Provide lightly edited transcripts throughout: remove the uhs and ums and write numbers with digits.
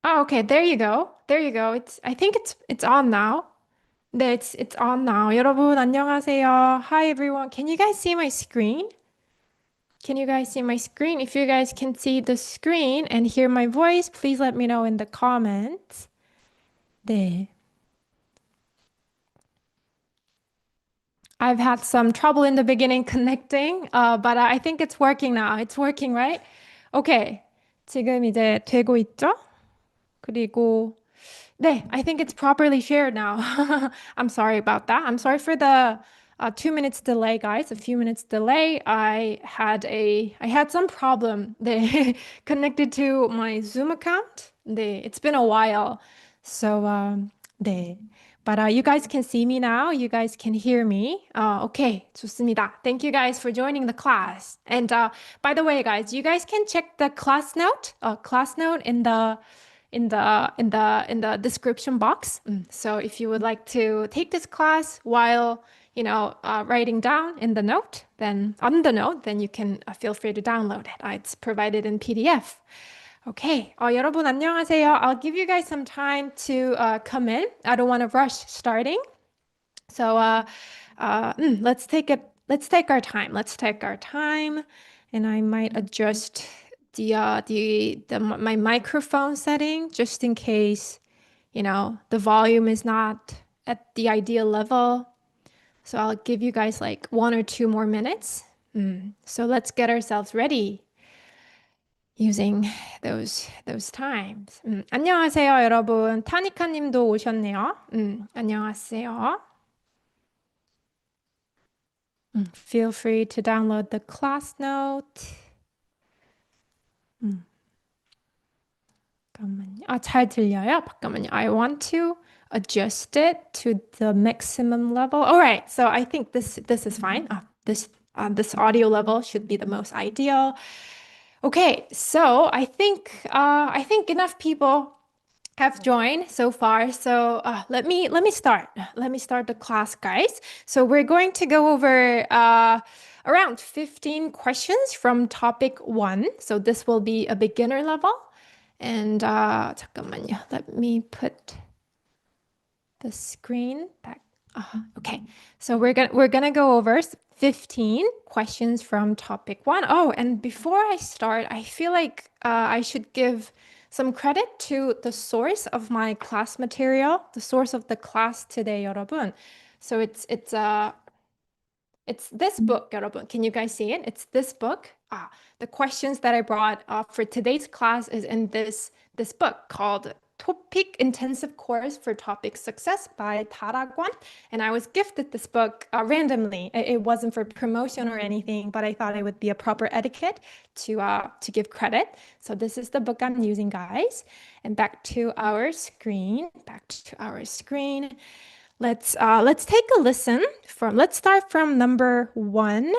Oh, okay, there you go. There you go. I think it's on now. 네, it's on now. 여러분, 안녕하세요. Hi, everyone. Can you guys see my screen? Can you guys see my screen? If you guys can see the screen and hear my voice, please let me know in the comments. 네. I've had some trouble in the beginning connecting, but I think it's working now. It's working, right? Okay. 지금 이제 되고 있죠? 그리고 네, I think it's properly shared now. I'm sorry about that. I'm sorry for the 2 minutes delay, guys. A few minutes delay. I had some problem. 네, connected to my Zoom account. 네, it's been a while. So 네. But you guys can see me now. You guys can hear me. Okay, 좋습니다. Thank you guys for joining the class. And by the way, guys, you guys can check the class note in the description box. So if you would like to take this class while writing down in the note, then on the note, then you can feel free to download it. It's provided in PDF. Okay. 여러분 안녕하세요. I'll give you guys some time to come in. I don't want to rush starting. So let's take it. Let's take our time. Let's take our time, and I might adjust the my microphone setting just in case the volume is not at the ideal level. So I'll give you guys like 1 or 2 more minutes. So let's get ourselves ready using those times. 안녕하세요, 여러분. 타니카님도 오셨네요. 안녕하세요. Feel free to download the class note. 잠깐만요. 잘 들려요? 잠깐만요. I want to adjust it to the maximum level. All right. So I think this is fine. This audio level should be the most ideal. Okay. So I think enough people have joined so far. So let me start. Let me start the class, guys. So we're going to go over around 15 questions from topic 1. So this will be a beginner level. And 잠깐만요. Let me put the screen back. Okay. So we're gonna go over 15 questions from topic 1. Oh, and before I start, I feel like I should give some credit to the source of my class material, the source of the class today, 여러분. So it's this book, 여러분. Can you guys see it? It's this book. The questions that I brought for today's class is in this book called TOPIK Intensive Course for Topic Success by Darakwon. And I was gifted this book randomly. It wasn't for promotion or anything, but I thought it would be a proper etiquette to give credit. So this is the book I'm using, guys. And back to our screen. Back to our screen. Let's take a listen from, let's start from number 1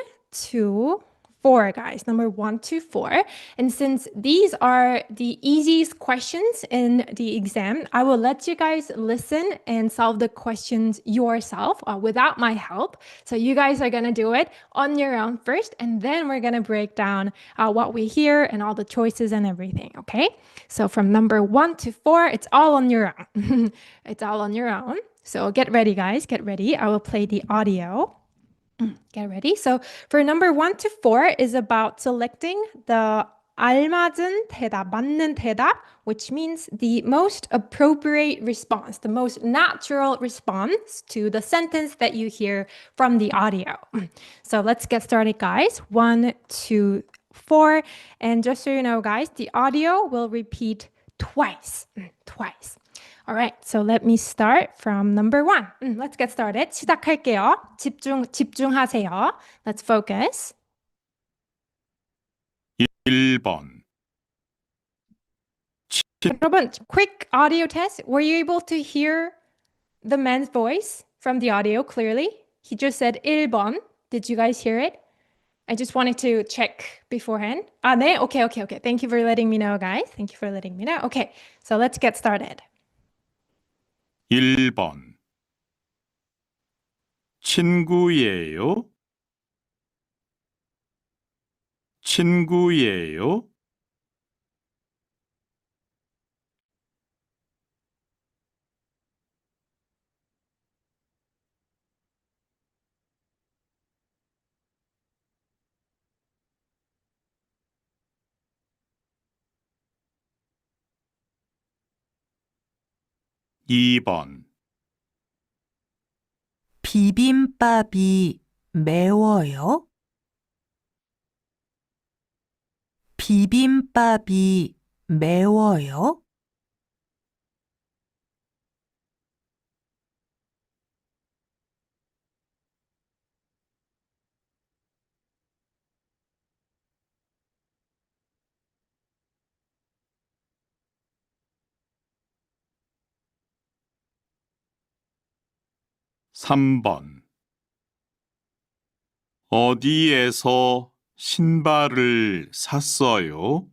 to 4, guys. Number 1 to 4. And since these are the easiest questions in the exam, I will let you guys listen and solve the questions yourself without my help. So you guys are going to do it on your own first, and then we're going to break down what we hear and all the choices and everything, okay? So from number 1 to 4, it's all on your own. It's all on your own. So get ready, guys. Get ready. I will play the audio. Get ready. So for number 1 to 4 is about selecting the 알맞은 대답, 맞는 대답, which means the most appropriate response, the most natural response to the sentence that you hear from the audio. So let's get started, guys. 1, 2, 4. And just so you know, guys, the audio will repeat twice. Twice. All right, so let me start from number 1. Let's get started. 시작할게요. 집중하세요. Let's focus. 1번. 여러분, quick audio test. Were you able to hear the man's voice from the audio clearly? He just said 1번. Did you guys hear it? I just wanted to check beforehand. 네? Okay. Thank you for letting me know, guys. Thank you for letting me know. Okay, so let's get started. 1번. 친구예요? 친구예요? 2번, 비빔밥이 매워요? 비빔밥이 매워요? 3번. 어디에서 신발을 샀어요?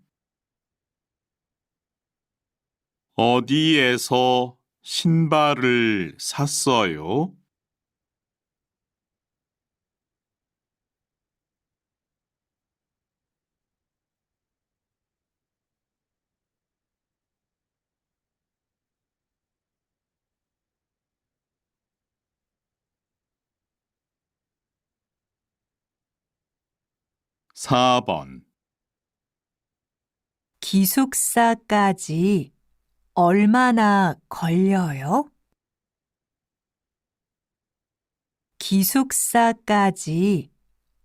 어디에서 신발을 샀어요? 4번. 기숙사까지 얼마나 걸려요? 기숙사까지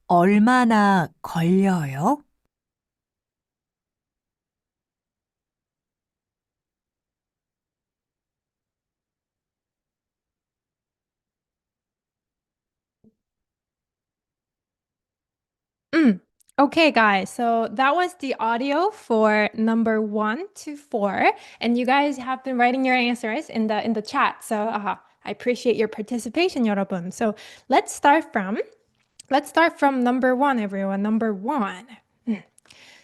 얼마나 걸려요? 'Okay, guys, so that was the audio for number 1 to 4, and you guys have been writing your answers in the chat. So I appreciate your participation, 여러분. So let's start from number 1, everyone. Number 1.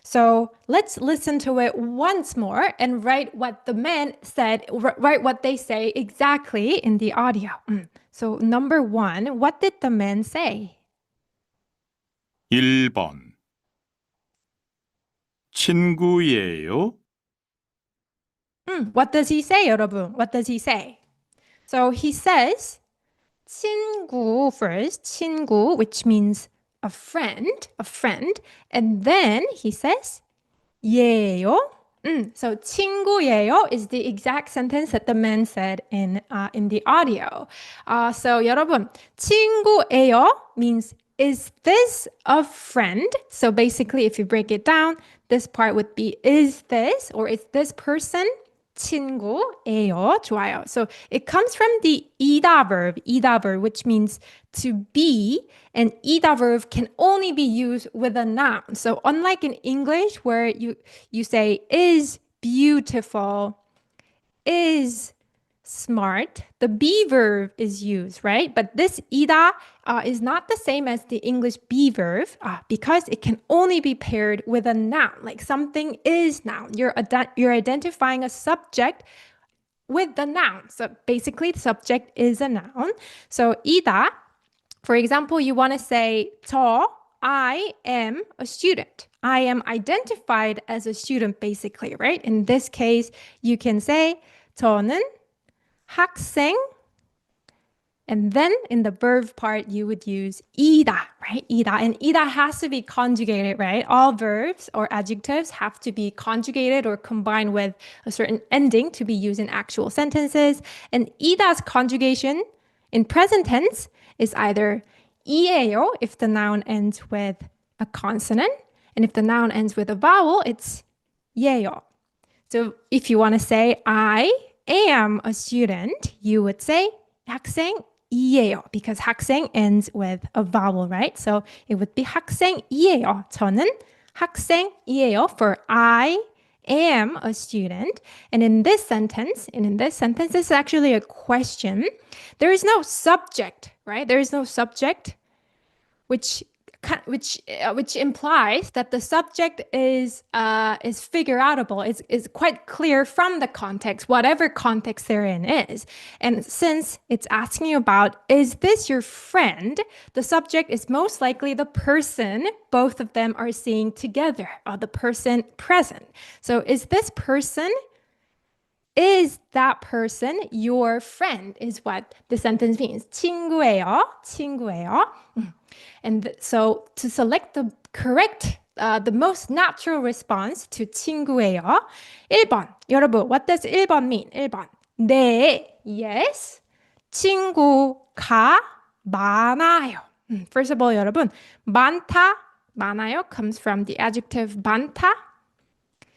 So let's listen to it once more and write what the man said, write what they say exactly in the audio. So number 1, what did the man say? 1번. 친구예요? What does he say, 여러분? What does he say? So he says 친구 first, 친구, which means a friend, and then he says 예요. So 친구예요 is the exact sentence that the man said in the audio. So 여러분, 친구예요 means is this a friend? So basically, if you break it down, this part would be is this or is this person 친구예요. 좋아요. So it comes from the 이다 verb, which means to be, and 이다 verb can only be used with a noun. So unlike in English where you say is beautiful, is smart, the be verb is used, right? But this 이다 is not the same as the English be verb because it can only be paired with a noun, like something is noun. You're identifying a subject with the noun. So basically, the subject is a noun. So 이다, for example, you want to say I am a student. I am identified as a student, basically, right? In this case, you can say 저는 학생, and then in the verb part, you would use 이다, right? 이다, and 이다 has to be conjugated, right? All verbs or adjectives have to be conjugated or combined with a certain ending to be used in actual sentences. And 이다's conjugation in present tense is either 이에요 if the noun ends with a consonant, and if the noun ends with a vowel, it's 예요. So if you want to say I am a student, you would say 학생이에요 because 학생 ends with a vowel, right? So it would be 학생이에요. 저는 학생이에요 for I am a student. And in this sentence, this is actually a question. There is no subject, right? There is no subject, which implies that the subject is figure outable, is quite clear from the context, whatever context therein is. And since it's asking you about, is this your friend? The subject is most likely the person both of them are seeing together, or the person present. So is this person, is that person your friend, is what the sentence means. 친구예요. And so to select the correct, the most natural response to 친구예요. 1번. 여러분, what does 1번 mean? 1번. 네. yes. 친구가 많아요. First of all, 여러분, 많다, 많아요 comes from the adjective 많다,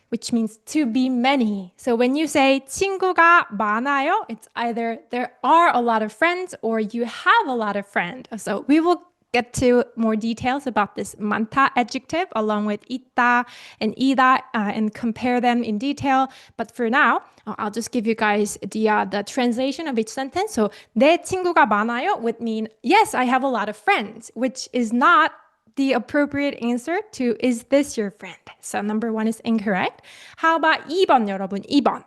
which means to be many. So when you say 친구가 많아요, it's either there are a lot of friends or you have a lot of friends. So we will get to more details about this 많다 adjective along with 있다 and 이다 and compare them in detail. But for now, I'll just give you guys the translation of each sentence. So 내 친구가 많아요 would mean, yes, I have a lot of friends, which is not the appropriate answer to is this your friend? So number 1 is incorrect. How about 2번 여러분? 2번.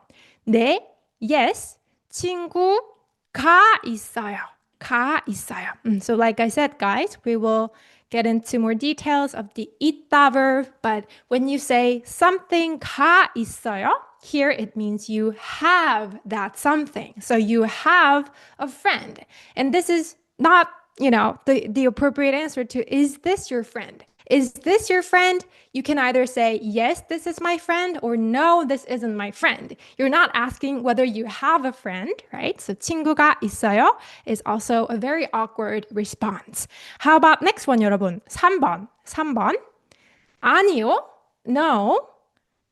네, yes, 친구가 있어요. 가 있어요. So like I said, guys, we will get into more details of the 있다 verb, but when you say something 가 있어요, here it means you have that something. So you have a friend. And this is not the appropriate answer to, is this your friend? Is this your friend? You can either say, yes, this is my friend, or no, this isn't my friend. You're not asking whether you have a friend, right? So 친구가 있어요 is also a very awkward response. How about next one, 여러분? 3번. 아니요, no,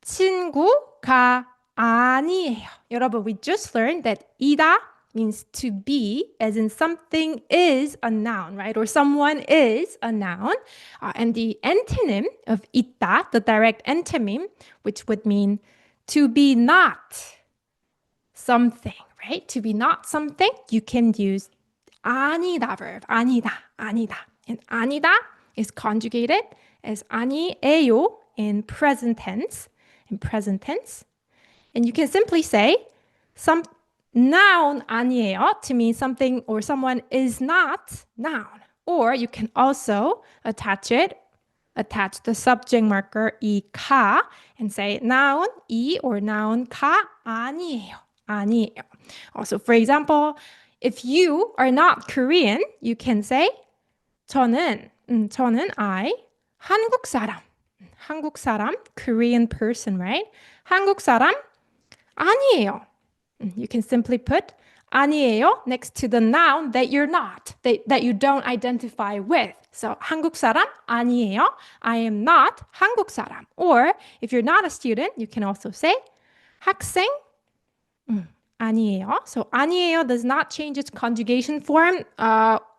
친구가 아니에요. 여러분, we just learned that 이다 means to be, as in something is a noun, right? Or someone is a noun. And the antonym of 있다, the direct antonym, which would mean to be not something, right? To be not something, you can use 아니다 verb, 아니다. And 아니다 is conjugated as 아니에요 in present tense. And you can simply say some noun 아니에요 to mean something or someone is not noun. Or you can also attach the subject marker 이가 and say noun 이 or noun 가 아니에요. Also, for example, if you are not Korean, you can say 저는 I 한국 사람, Korean person, right? 한국 사람 아니에요. You can simply put 아니에요 next to the noun that you're not, that you don't identify with. So 한국 사람 아니에요. I am not 한국 사람. Or if you're not a student, you can also say 학생 아니에요. So 아니에요 does not change its conjugation form,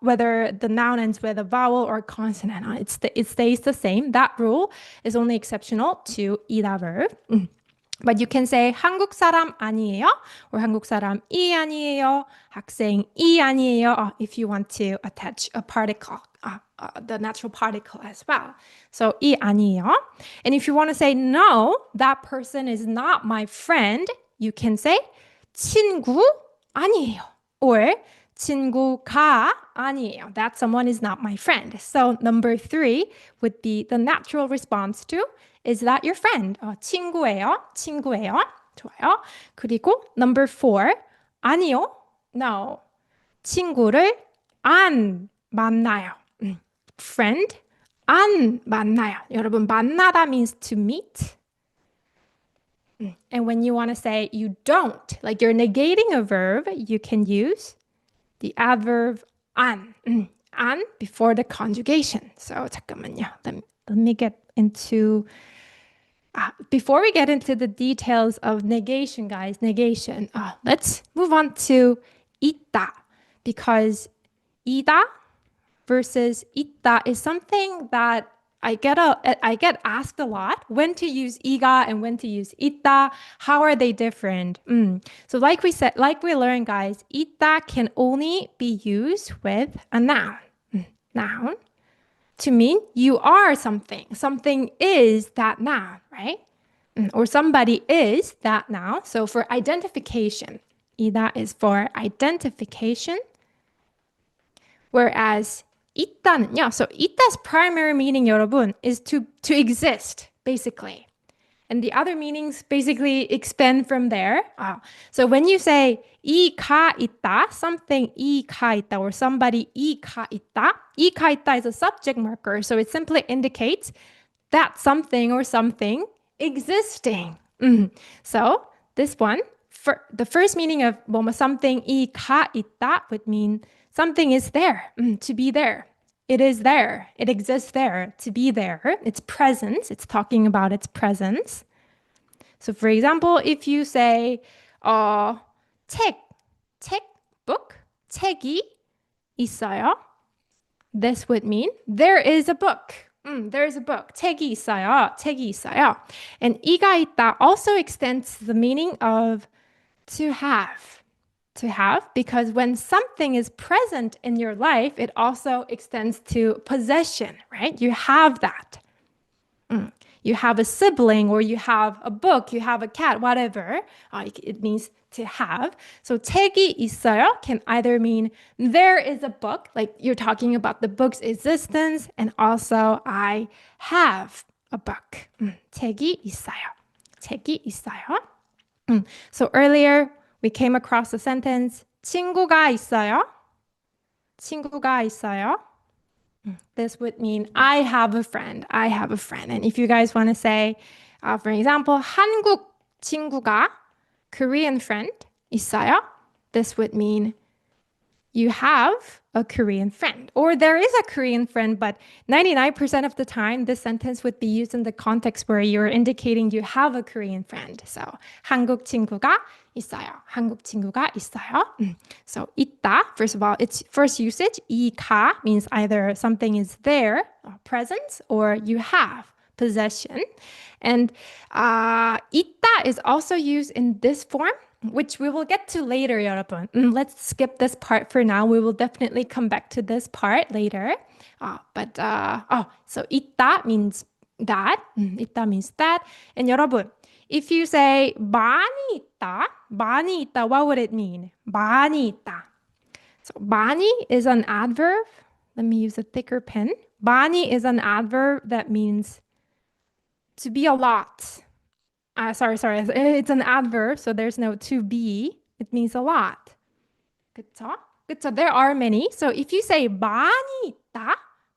whether the noun ends with a vowel or consonant. It stays the same. That rule is only exceptional to 이다 verb. But you can say 한국 사람 아니에요, or 한국 사람이 아니에요, 학생이 아니에요, if you want to attach a particle, the natural particle as well. So 이 아니에요. And if you want to say no, that person is not my friend, you can say 친구 아니에요, or 친구가 아니에요. That someone is not my friend. So number 3 would be the natural response to is that your friend? 친구예요. 좋아요. 그리고 number 4, 아니요. No. 친구를 안 만나요. Friend 안 만나요. 여러분, 만나다 means to meet. And when you want to say you don't, like you're negating a verb, you can use the adverb 안. 안 before the conjugation. So 잠깐만요. Let me get into... before we get into the details of negation, guys, let's move on to 있다, because 이다 versus 있다 is something that I get asked a lot, when to use 이가 and when to use 있다. How are they different? So like we learned, guys, 있다 can only be used with a noun. Noun. To mean you are something. Something is that noun, right? Or somebody is that noun. So for identification, 이다 is for identification. Whereas 있다는요. So 있다's primary meaning, 여러분, is to exist, basically. And the other meanings basically expand from there. So when you say 이가 있다, something 이가 있다, or somebody 이가 있다 is a subject marker. So it simply indicates that something or something existing. So this one, the first meaning of something 이가 있다 would mean something is there, to be there. It is there. It exists there, to be there. It's presence. It's talking about its presence. So for example, if you say 책, book, 책이 있어요. This would mean there is a book. There is a book. 책이 있어요. And 이가 있다 also extends the meaning of to have. To have, because when something is present in your life, it also extends to possession, right? You have that. You have a sibling, or you have a book, you have a cat, whatever. It means to have. So 책이 있어요 can either mean there is a book, like you're talking about the book's existence, and also I have a book. 책이 있어요. So earlier we came across the sentence 친구가 있어요. This would mean I have a friend. And if you guys want to say, for example, 한국 친구가, Korean friend 있어요. This would mean you have a Korean friend, or there is a Korean friend, but 99% of the time, this sentence would be used in the context where you're indicating you have a Korean friend. So 한국 친구가 있어요. So 있다, first of all, its first usage, 이가, means either something is there, presence, or you have, possession. And 있다 is also used in this form, which we will get to later, 여러분. Let's skip this part for now. We will definitely come back to this part later. So 있다 means that. 있다 means that. And 여러분, if you say 많이 있다, what would it mean? 많이 있다. So 많이 is an adverb. Let me use a thicker pen. 많이 is an adverb that means to be a lot. Sorry. It's an adverb, so there's no to be. It means a lot. 그쵸? There are many. So if you say 많이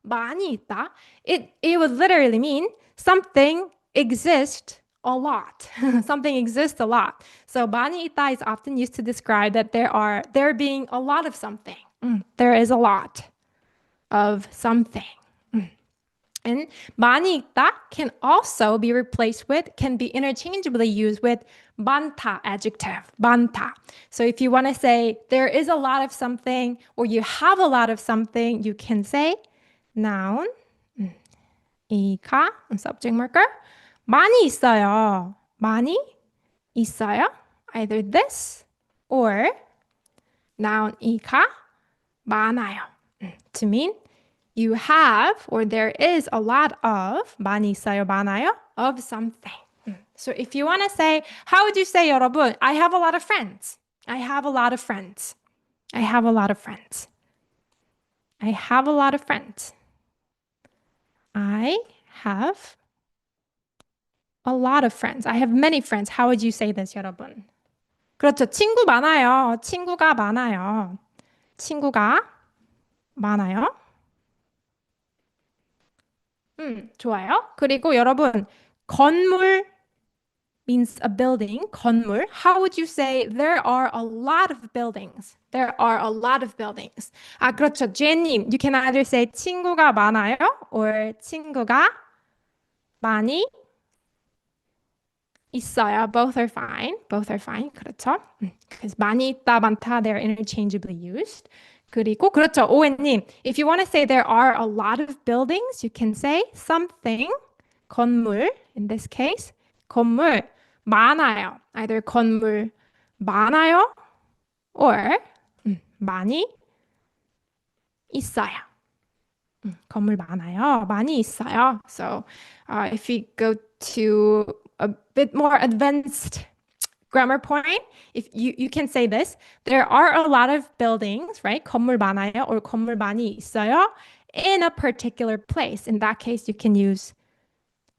있다, it would literally mean something exists a lot. Something exists a lot. So 많이 있다 is often used to describe that there being a lot of something. There is a lot of something. And 많이 있다 can also be replaced with, can be interchangeably used with 많다 adjective, 많다. So if you want to say there is a lot of something, or you have a lot of something, you can say noun, 이가, subject marker, 많이 있어요. Either this or noun 이가 많아요. To mean you have, or there is a lot of, 많이 있어요, 많아요, of something. So if you want to say, how would you say, 여러분? I have a lot of friends. I have a lot of friends. I have many friends. How would you say this, 여러분? 그렇죠. 친구가 많아요. 좋아요. 그리고 여러분, 건물 means a building, 건물. How would you say there are a lot of buildings? 그렇죠. 제님, you can either say 친구가 많아요 or 친구가 많이 있어요. Both are fine. 그렇죠. Because 많이 있다, 많다, they're interchangeably used. 그리고 그렇죠. 오웬님, if you want to say there are a lot of buildings, you can say something, 건물, in this case, 건물 많아요. Either 건물 많아요 or 많이 있어요. 건물 많이 있어요. So if we go to a bit more advanced grammar point, if you can say this, there are a lot of buildings, right? 건물 많아요 or 건물 많이 있어요 in a particular place. In that case, you can use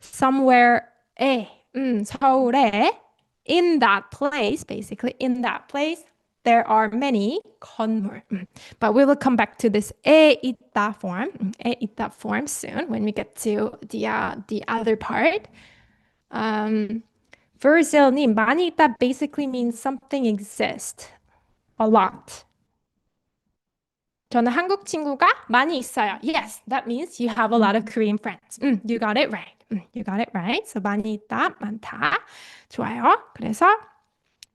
somewhere에, 서울에, in that place, basically in that place, there are many 건물. But we will come back to this 에 있다 form soon when we get to the other part. Verzel님, 많이 있다 basically means something exists. A lot. 저는 한국 친구가 많이 있어요. Yes, that means you have a lot of Korean friends. You got it right. You got it right. So 많이 있다, 많다. 좋아요. 그래서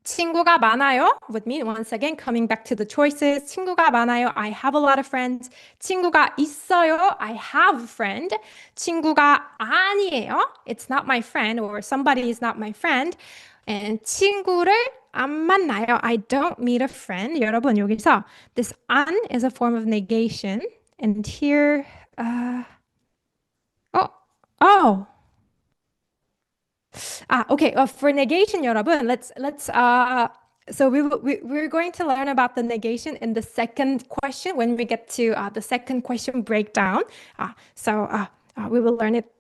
친구가 많아요 would mean, once again, coming back to the choices. 친구가 많아요. I have a lot of friends. 친구가 있어요. I have a friend. 친구가 아니에요. It's not my friend, or somebody is not my friend. And 친구를 안 만나요. I don't meet a friend. 여러분, 여기서 this an is a form of negation. And here, oh. Okay. For negation, 여러분, so we're going to learn about the negation in the second question when we get to the second question breakdown. We will learn it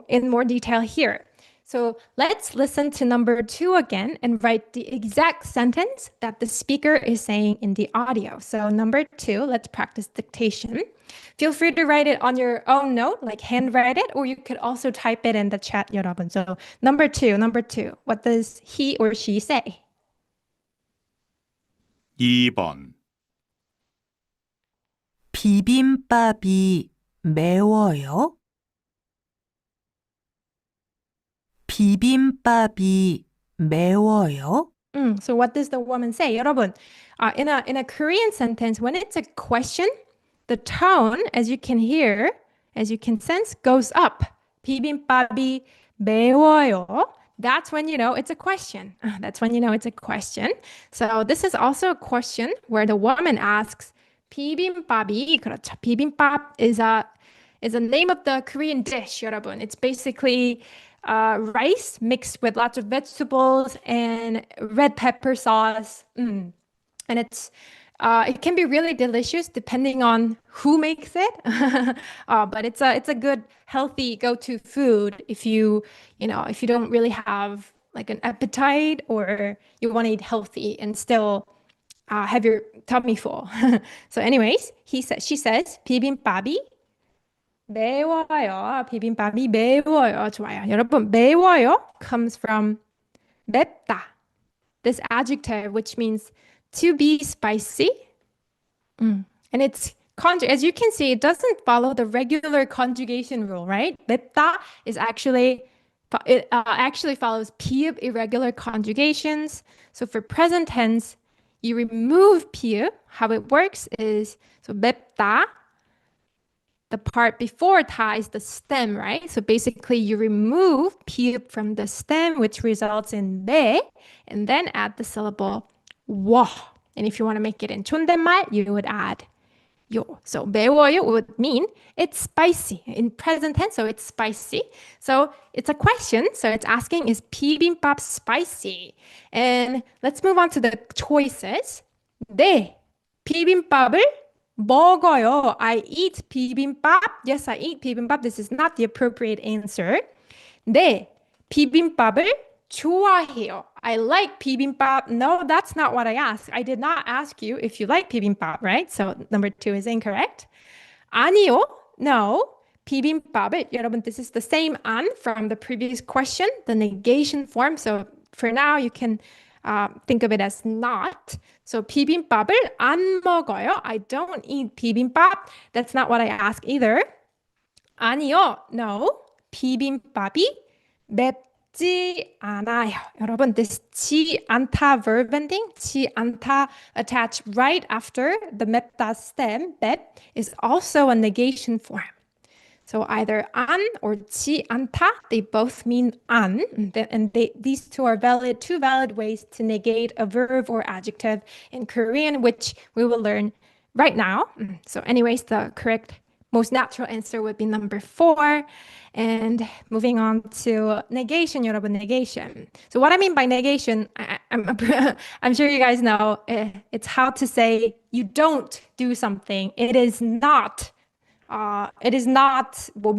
in more detail here. So let's listen to number 2 again and write the exact sentence that the speaker is saying in the audio. So number 2, let's practice dictation. Feel free to write it on your own note, like handwrite it, or you could also type it in the chat, 여러분. So number 2, what does he or she say? 2번. 비빔밥이 매워요? 비빔밥이 매워요? So what does the woman say? 여러분, in a Korean sentence, when it's a question, the tone, as you can hear, as you can sense, goes up. 비빔밥이 매워요. That's when you know it's a question. That's when you know it's a question. So this is also a question where the woman asks, 비빔밥이, 그렇죠. 비빔밥 is a name of the Korean dish, 여러분. It's basically rice mixed with lots of vegetables and red pepper sauce. And it can be really delicious depending on who makes it. But it's a good, healthy go-to food if you don't really have like an appetite or you want to eat healthy and still have your tummy full. So anyways, she says, 비빔밥이 매워요. 비빔밥이 매워요. 좋아요. 여러분, 매워요 comes from 맵다. This adjective, which means to be spicy. And it's as you can see, it doesn't follow the regular conjugation rule, right? 맵다 is actually follows 피읍 irregular conjugations. So for present tense, you remove 피읍. How it works is, so 맵다, the part before ta is the stem, right? So basically you remove pi읍 from the stem, which results in 매, and then add the syllable 워. And if you want to make it in 존댓말, you would add 요. So 매워요 would mean it's spicy in present tense, so it's spicy. So it's a question, so it's asking, is 비빔밥 spicy? And let's move on to the choices. 네, 비빔밥을 먹어요. I eat bibimbap. Yes, I eat bibimbap. This is not the appropriate answer. 네, 비빔밥을 좋아해요. I like bibimbap. No, that's not what I asked. I did not ask you if you like bibimbap, right? So number 2 is incorrect. 아니요. No. 비빔밥을, 여러분, this is the same 안 from the previous question, the negation form. So for now, you can think of it as not. So 비빔밥을 안 먹어요. I don't eat 비빔밥. That's not what I ask either. 아니요. No. 비빔밥이 맵지 않아요. 여러분, this 지 않다 verb ending, 지 않다 attached right after the 맵다 stem, 맵, is also a negation form. So either 안 or 지 않다, they both mean 안, and these two are two valid ways to negate a verb or adjective in Korean, which we will learn right now. So anyways, the correct, most natural answer would be number 4. And moving on to negation, 여러분, negation. So what I mean by negation, I'm sure you guys know, it's how to say you don't do something. It is not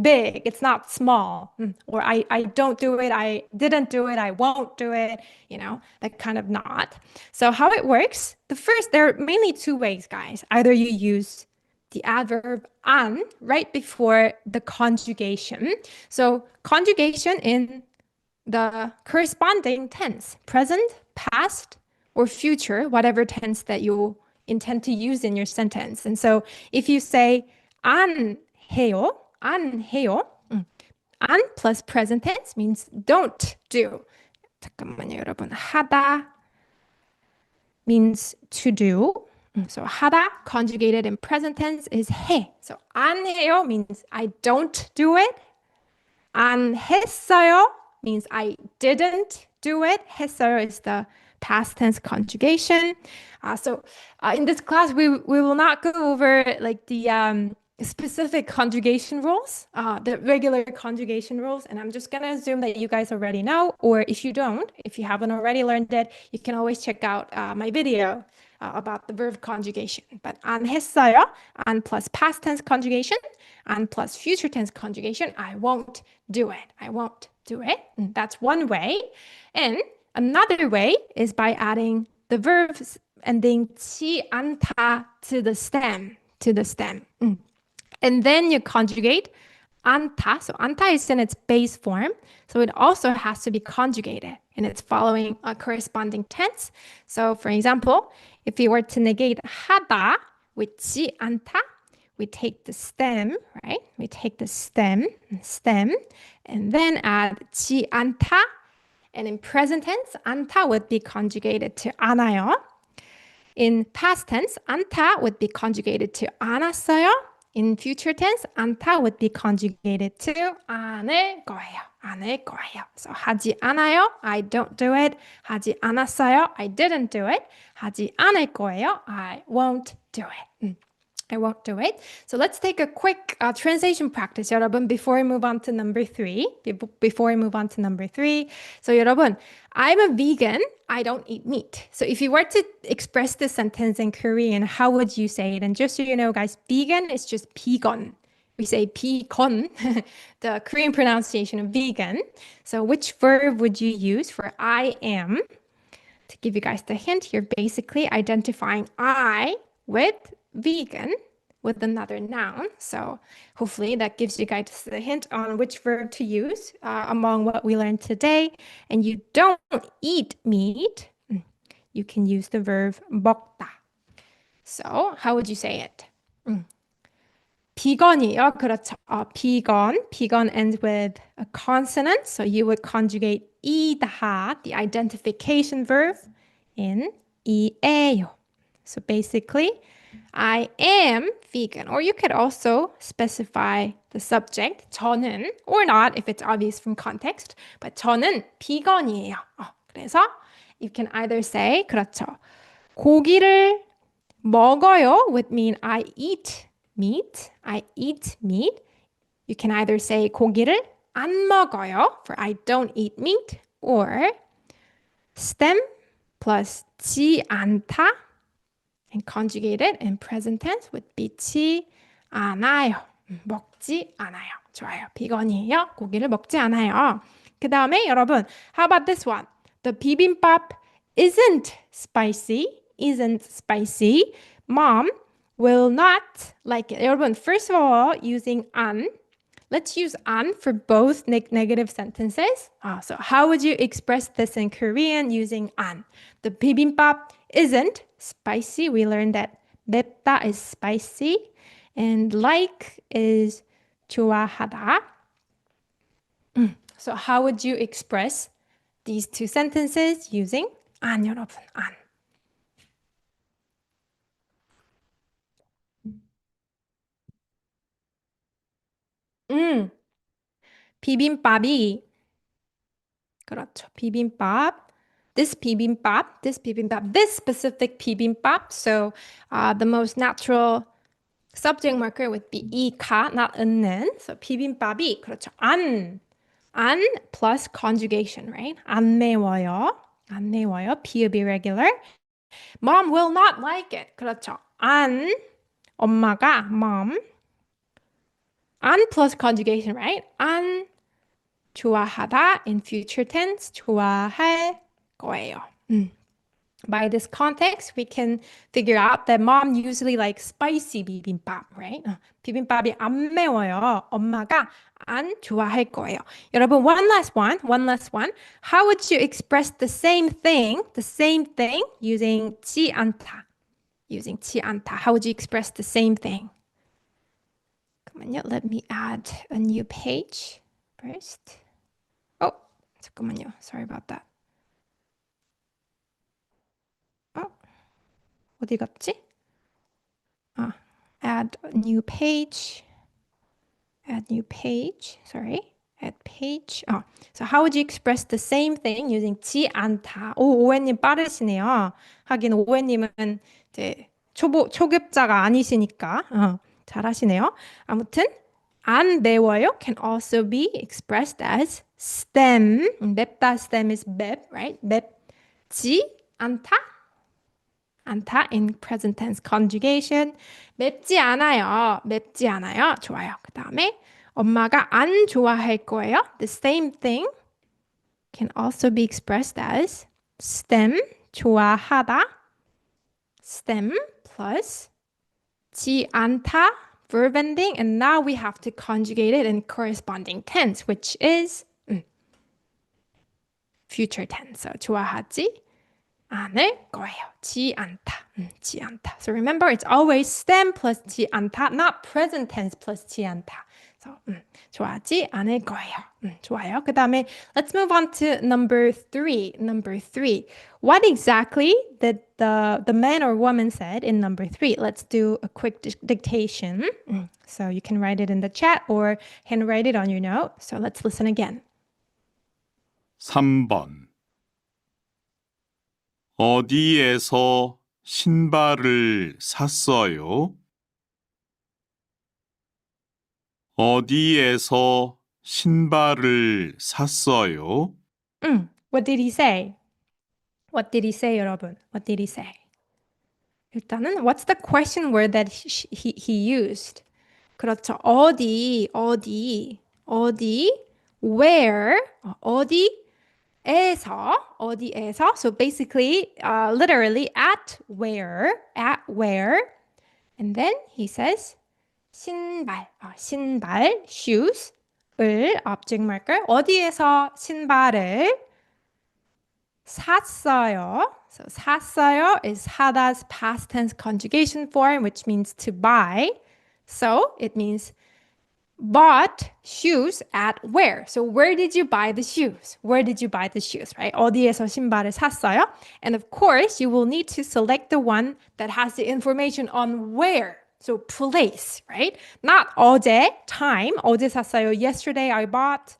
big, it's not small, or I don't do it, I didn't do it, I won't do it, that kind of not. So how it works, there are mainly 2 ways, guys. Either you use the adverb 안 right before the conjugation. So conjugation in the corresponding tense, present, past, or future, whatever tense that you intend to use in your sentence. And so if you say 안 해요, 안 plus present tense means don't do. 잠깐만요, 여러분. 하다 means to do. So 하다 conjugated in present tense is 해. So 안 해요 means I don't do it. 안 했어요 means I didn't do it. 했어요 is the past tense conjugation. So in this class, we will not go over like the specific conjugation rules, the regular conjugation rules. And I'm just going to assume that you guys already know, or if you don't, if you haven't already learned it, you can always check out my video about the verb conjugation. But 안 했어요, 안 plus past tense conjugation, 안 plus future tense conjugation, I won't do it. I won't do it. And that's one way. And another way is by adding the verbs ending 치 않다 to the stem, And then you conjugate anta. So anta is in its base form. So it also has to be conjugated and it's following a corresponding tense. So for example, if we were to negate 하다 with 치 않다, we take the stem, right? We take the stem, and then add 치 않다. And in present tense, anta would be conjugated to 않아요. In past tense, anta would be conjugated to 않았어요. In future tense, anta would be conjugated to 않을 거예요. So 하지 않아요, I don't do it. 하지 않았어요, I didn't do it. 하지 않을 거예요, I won't do it. I won't do it. So let's take a quick translation practice, 여러분, before we move on to number 3. So 여러분, I'm a vegan. I don't eat meat. So if you were to express this sentence in Korean, how would you say it? And just so you know, guys, vegan is just 비건. We say 비건, the Korean pronunciation of vegan. So which verb would you use for I am? To give you guys the hint, you're basically identifying I with vegan with another noun. So hopefully that gives you guys the hint on which verb to use among what we learned today. And you don't eat meat, you can use the verb 먹다. So how would you say it? 비건이요. 그렇죠. 비건 ends with a consonant. So you would conjugate 이다, the identification verb, in 이에요. So basically, I am vegan. Or you could also specify the subject, 저는, or not if it's obvious from context. But 저는 비건이에요. 그래서 you can either say, 그렇죠. 고기를 먹어요 would mean I eat meat. You can either say 고기를 안 먹어요 for I don't eat meat, or stem plus 지 않다 and conjugate it in present tense with 믿지 않아요. 먹지 않아요. 좋아요. 비건이에요. 고기를 먹지 않아요. 그 다음에 여러분, how about this one? The bibimbap isn't spicy. Mom will not like it. 여러분, first of all, using 안. Let's use 안 for both negative sentences. So how would you express this in Korean using 안? The bibimbap isn't spicy. We learned that 맵다 is spicy and like is 좋아하다. So how would you express these two sentences using 안, 여러분? 안. 비빔밥이 그렇죠. 비빔밥. This specific bibimbap. So the most natural subject marker would be 이가, not 은는. So 비빔밥이 그렇죠. 안 plus conjugation, right? 안 매워요. 비읍 irregular. Mom will not like it. 그렇죠. 안 엄마가 mom. 안 plus conjugation, right? 안 좋아하다 in future tense. 좋아할 거예요. By this context, we can figure out that mom usually likes spicy bibimbap, right? 비빔밥이 안 매워요. 엄마가 안 좋아할 거예요. 여러분, one last one. How would you express the same thing using 지 않다? Using 지 않다. How would you express the same thing? 잠깐만요. Let me add a new page first. Oh, 잠깐만요. Sorry about that. 어디 갔지? Add new page. Sorry. Add page. So how would you express the same thing using 지 않다? 오, 오해님 빠르시네요. 하긴 오해님은 이제 초급자가 아니시니까 잘하시네요. 아무튼 안 매워요 can also be expressed as stem. 맵다 stem is 맵, right? 맵지 않다. 않다 in present tense conjugation. 맵지 않아요. 좋아요. 그 다음에 엄마가 안 좋아할 거예요. The same thing can also be expressed as stem, 좋아하다. stem plus 지 않다, verb ending, and now we have to conjugate it in corresponding tense, which is future tense. So 좋아하지 않을 거예요. 지 않다. So remember, it's always stem plus 지 않다, not present tense plus 지 않다. So 좋아하지 않을 거예요. 좋아요. 그 다음에 let's move on to number three. What exactly did the man or woman said in number 3? Let's do a quick dictation. So you can write it in the chat or handwrite it on your note. So let's listen again. 3번 어디에서 신발을 샀어요? 어디에서 신발을 샀어요? What did he say? 여러분? What did he say? 일단은 what's the question word that he used? 그렇죠. 어디, where, 어디에서. So basically, literally at where. And then he says 신발, shoes을 object marker. 어디에서 신발을 샀어요. So 샀어요 is 하다's past tense conjugation form, which means to buy. So it means bought shoes at where? So where did you buy the shoes? Right? 어디에서 신발을 샀어요? And of course, you will need to select the one that has the information on where. So place, right? Not 어제, time. 어제 샀어요. Yesterday I bought.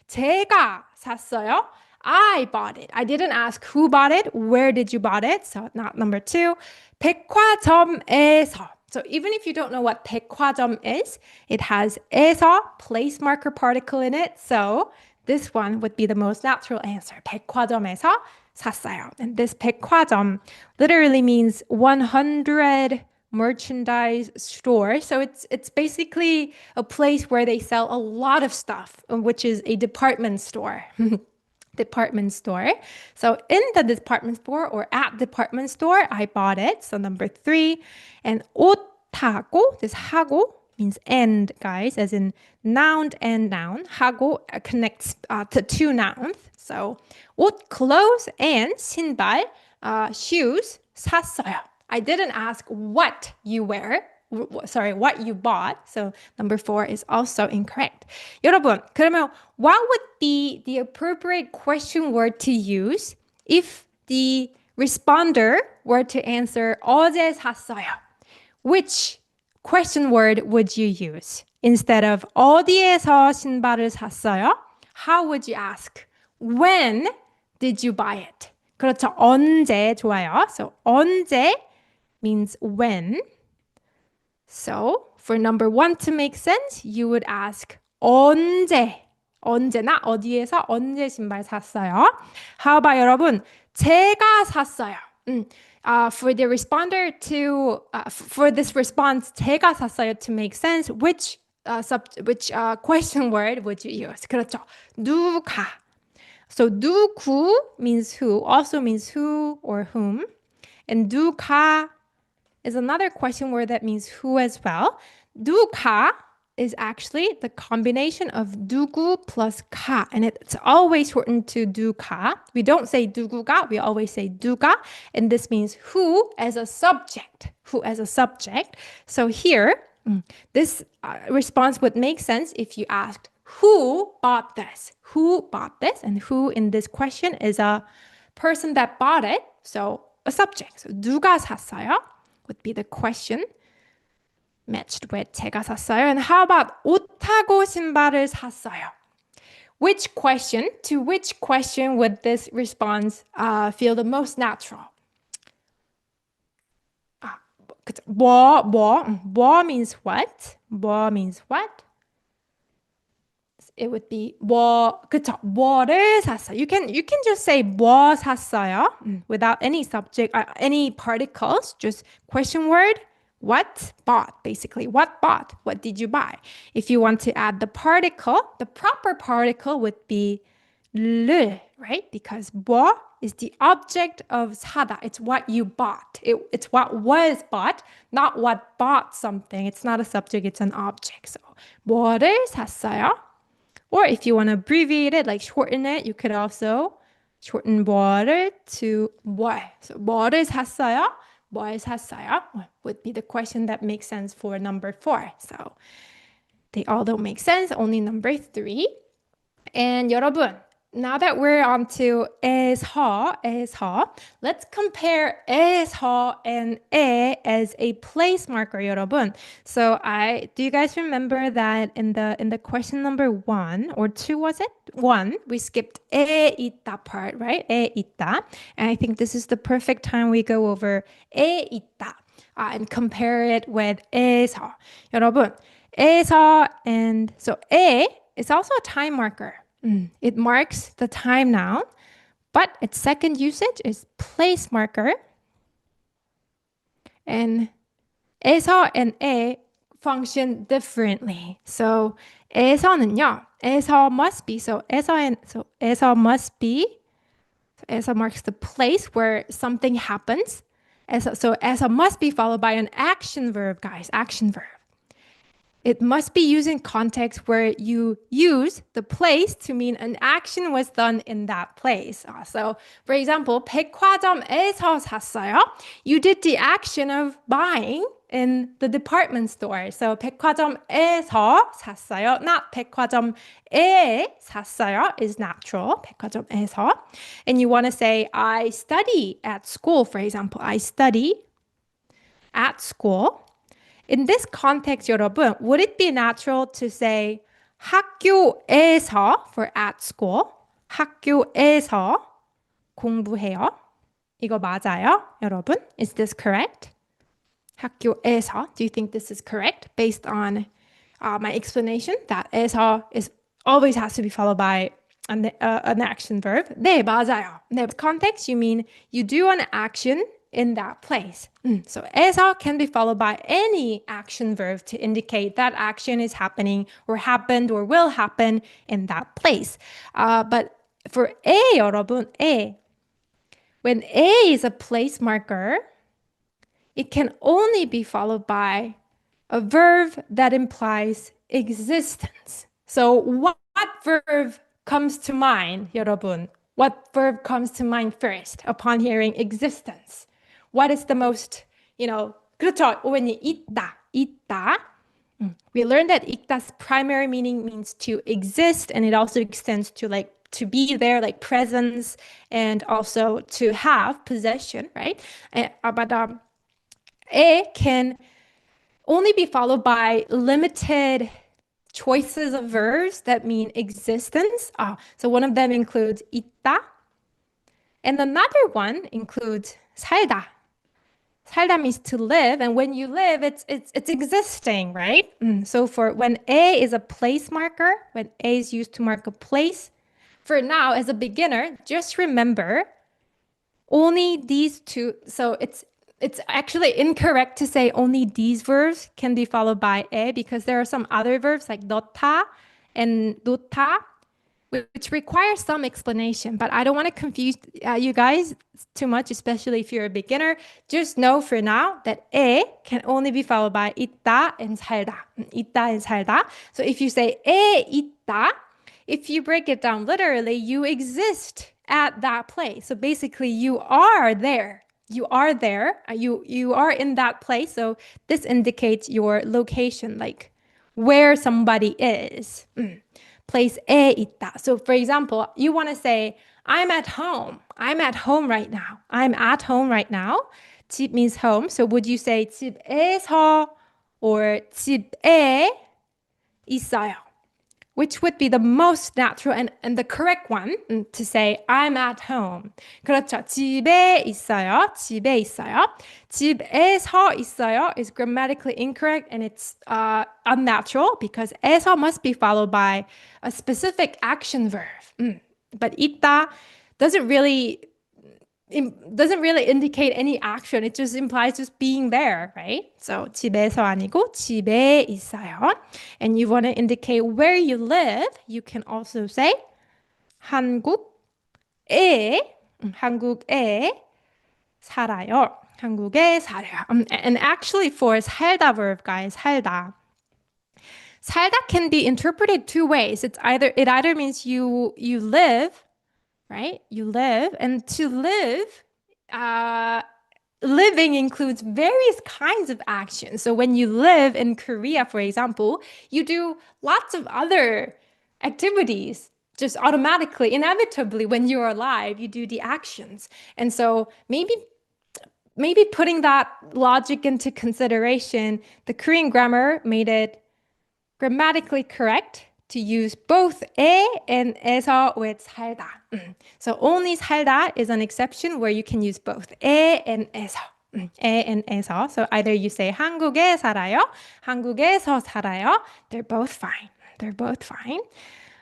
제가 샀어요. I bought it. I didn't ask who bought it. Where did you bought it? So not number 2. 백화점에서. So even if you don't know what 백화점 is, it has 에서, place marker particle in it. So this one would be the most natural answer. 백화점에서 샀어요. And this 백화점 literally means 100 merchandise store. So it's basically a place where they sell a lot of stuff, which is a department store. So in the department store or at department store, I bought it. So number 3. And 옷하고, this 하고 means and, guys, as in noun and noun. 하고 connects to 2 nouns. So 옷, clothes, and 신발, shoes, 샀어요. I didn't ask what you bought. So number 4 is also incorrect. 여러분, 그러면 what would be the appropriate question word to use if the responder were to answer 어제 샀어요? Which question word would you use? Instead of 어디에서 신발을 샀어요? How would you ask? When did you buy it? 그렇죠. 언제 좋아요. So 언제 means when. So for number 1 to make sense, you would ask 언제나 어디에서 언제 신발 샀어요? How about 여러분? 제가 샀어요. For the responder to for this response, 제가 샀어요 to make sense, which question word would you use? 그렇죠. 누가. So 누구 means who, also means who or whom. And 누가 is another question word that means who as well. 누가 is actually the combination of 누구 plus 가, and it's always shortened to 누가. We don't say 누구가, we always say 누가, and this means who as a subject. Who as a subject. So here, this response would make sense if you asked who bought this? Who bought this? And who in this question is a person that bought it, so a subject. So 누가 샀어요 would be the question matched with 제가 샀어요. And how about 옷하고 신발을 샀어요? To which question would this response feel the most natural? 뭐 means what? 뭐 means what? It would be 그쵸? 뭐를 샀어요. You can just say 뭐 샀어요 without any subject, any particles, just question word. What bought, basically. What bought? What did you buy? If you want to add the particle, the proper particle would be 를, right? Because 뭐 is the object of 사다. It's what you bought. It's what was bought, not what bought something. It's not a subject, it's an object. So 뭐를 샀어요? Or if you want to abbreviate it, like shorten it, you could also shorten 뭐를 to 뭐. So 뭐를 샀어요? 뭘 샀어요? Would be the question that makes sense for number 4. So they all don't make sense, only number 3. And 여러분, now that we're on to 에서, let's compare 에서 and 에 as a place marker, 여러분. So do you guys remember that in the question number 1 or 2, was it? 1, we skipped 에 있다 part, right? 에 있다. And I think this is the perfect time we go over 에 있다 and compare it with 에서. 여러분, 에서 and so 에 is also a time marker. It marks the time now, but its second usage is place marker. And 에서 and 에 function differently. So 에서는요, 에서 must be. So 에서 must be. So 에서 marks the place where something happens. So 에서 must be followed by an action verb, guys. Action verb. It must be used in context where you use the place to mean an action was done in that place. So, for example, 백화점에서 샀어요. You did the action of buying in the department store. So, 백화점에서 샀어요. Not 백화점에 샀어요 is natural. 백화점에서. And you want to say, I study at school, for example. I study at school. In this context, 여러분, would it be natural to say 학교에서 for at school? 학교에서 공부해요. 이거 맞아요, 여러분? Is this correct? 학교에서. Do you think this is correct based on my explanation that 에서 is always has to be followed by an action verb? 네, 맞아요. In this context, you mean you do an action in that place. So 에서 can be followed by any action verb to indicate that action is happening or happened or will happen in that place. But for 에, 여러분, 에, when 에 is a place marker, it can only be followed by a verb that implies existence. So what verb comes to mind, 여러분? What verb comes to mind first upon hearing existence? What is the most, 그렇죠. when 있다. We learned that 있다's primary meaning means to exist, and it also extends to like to be there, like presence, and also to have possession, right? But 에 can only be followed by limited choices of verbs that mean existence. So one of them includes 있다, and another one includes 살다. 살다 means to live, and when you live, it's existing, right? So for when 에 is a place marker, when 에 is used to mark a place, for now, as a beginner, just remember only these two. So it's actually incorrect to say only these verbs can be followed by 에, because there are some other verbs like 넣다 and 놓다 which requires some explanation, but I don't want to confuse you guys too much, especially if you're a beginner. Just know for now that 에 can only be followed by 있다 and 살다. 있다 and 살다. So if you say 에 있다, if you break it down literally, you exist at that place. So basically, you are there. You are there. You are in that place. So this indicates your location, like where somebody is. Place 에 있다. So for example, you want to say, I'm at home. I'm at home right now. I'm at home right now. 집 means home. So would you say 집에서 or 집에 있어요? Which would be the most natural and the correct one to say, I'm at home. 그렇죠. 집에 있어요. 집에 있어요. 집에서 있어요 is grammatically incorrect and it's unnatural because 에서 must be followed by a specific action verb. But 있다 doesn't really indicate any action. It just implies just being there, right? So 집에서 아니고 집에 있어요. And you want to indicate where you live. You can also say 한국에 살아요. 한국에 살아요. And actually for 살다 verb, guys, 살다 can be interpreted two ways. It either means you live, right? You live, and to live, living includes various kinds of actions. So when you live in Korea, for example, you do lots of other activities just automatically, inevitably. When you're alive, you do the actions. And so maybe putting that logic into consideration, the Korean grammar made it grammatically correct to use both 에 and 에서 with 살다. So only 살다 is an exception where you can use both 에 and 에서. 에 and 에서. So either you say 한국에 살아요, 한국에서 살아요. They're both fine. They're both fine.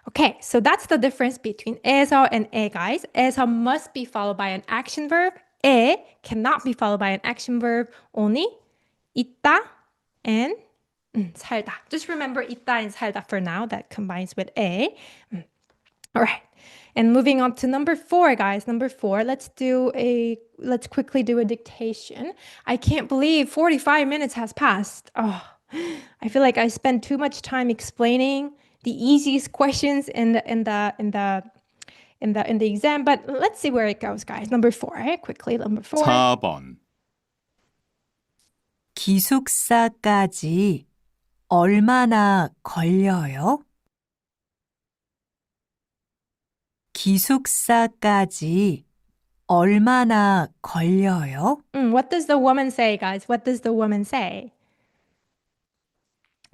Okay, so that's the difference between 에서 and 에, guys. 에서 must be followed by an action verb. 에 cannot be followed by an action verb. Only 있다 and 살다. Just remember 있다 and 살다 for now. That combines with 에. All right. And moving on to number 4, guys. Number 4, let's quickly do a dictation. I can't believe 45 minutes has passed. Oh, I feel like I spent too much time explaining the easiest questions in the exam, but let's see where it goes, guys. Number 4, quickly. Number 4. 4번. 기숙사까지 얼마나 걸려요? 기숙사까지 얼마나 걸려요? What does the woman say, guys? What does the woman say?